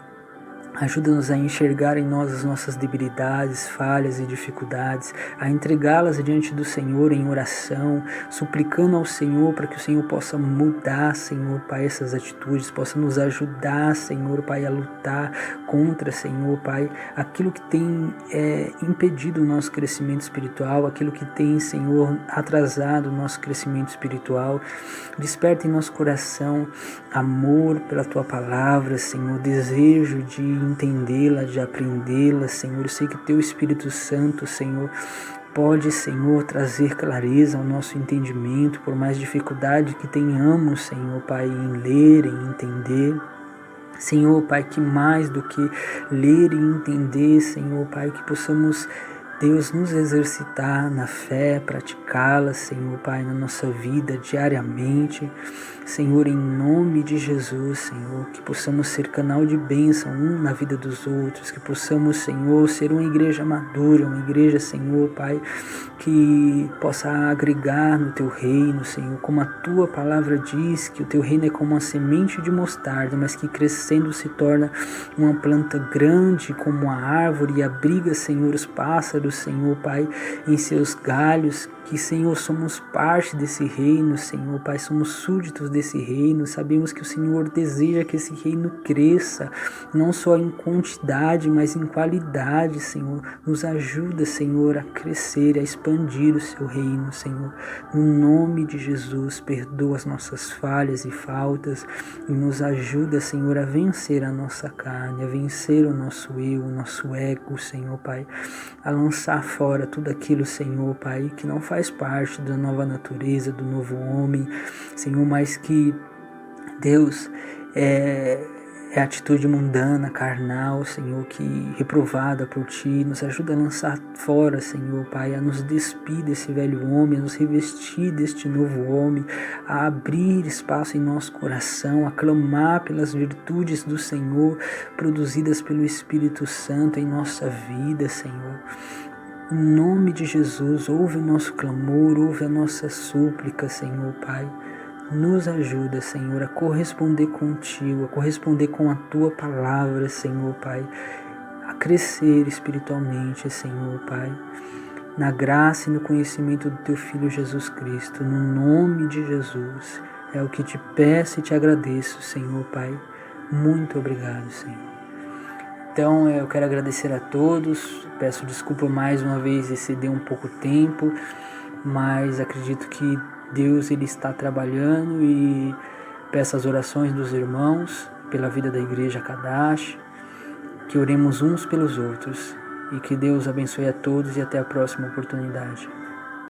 Ajuda-nos a enxergar em nós as nossas debilidades, falhas e dificuldades, a entregá-las diante do Senhor em oração, suplicando ao Senhor para que o Senhor possa mudar, Senhor, Pai, essas atitudes, possa nos ajudar, Senhor, Pai, a lutar contra, Senhor, Pai, aquilo que tem impedido o nosso crescimento espiritual, aquilo que tem, Senhor, atrasado o nosso crescimento espiritual. Desperta em nosso coração amor pela Tua palavra, Senhor, desejo de entendê-la, de aprendê-la, Senhor. Eu sei que Teu Espírito Santo, Senhor, pode, Senhor, trazer clareza ao nosso entendimento, por mais dificuldade que tenhamos, Senhor, Pai, em ler, em entender. Senhor, Pai, que mais do que ler e entender, Senhor, Pai, que possamos, Deus, nos exercitar na fé, praticá-la, Senhor, Pai, na nossa vida diariamente. Senhor, em nome de Jesus, Senhor, que possamos ser canal de bênção um na vida dos outros, que possamos, Senhor, ser uma igreja madura, uma igreja, Senhor, Pai, que possa agregar no Teu reino, Senhor, como a Tua palavra diz, que o Teu reino é como uma semente de mostarda, mas que crescendo se torna uma planta grande como uma árvore e abriga, Senhor, os pássaros, Senhor, Pai, em seus galhos, que, Senhor, somos parte desse reino, Senhor, Pai, somos súditos desse reino, sabemos que o Senhor deseja que esse reino cresça, não só em quantidade, mas em qualidade, Senhor. Nos ajuda, Senhor, a crescer, a expandir o Seu reino, Senhor. No nome de Jesus, perdoa as nossas falhas e faltas e nos ajuda, Senhor, a vencer a nossa carne, a vencer o nosso eu, o nosso ego, Senhor, Pai, a lançar fora tudo aquilo, Senhor, Pai, que não faz parte da nova natureza, do novo homem, Senhor, mas que, Deus, é atitude mundana, carnal, Senhor, que reprovada por Ti, nos ajuda a lançar fora, Senhor, Pai, a nos despir desse velho homem, a nos revestir deste novo homem, a abrir espaço em nosso coração, a clamar pelas virtudes do Senhor, produzidas pelo Espírito Santo em nossa vida, Senhor. Em nome de Jesus, ouve o nosso clamor, ouve a nossa súplica, Senhor, Pai. Nos ajuda, Senhor, a corresponder contigo, a corresponder com a Tua palavra, Senhor, Pai, a crescer espiritualmente, Senhor, Pai, na graça e no conhecimento do Teu Filho Jesus Cristo, no nome de Jesus. É o que te peço e te agradeço, Senhor Pai. Muito obrigado, Senhor. Então eu quero agradecer a todos, peço desculpa mais uma vez exceder um pouco o tempo, mas acredito que Deus ele está trabalhando e peço as orações dos irmãos pela vida da Igreja Kadash, que oremos uns pelos outros e que Deus abençoe a todos e até a próxima oportunidade.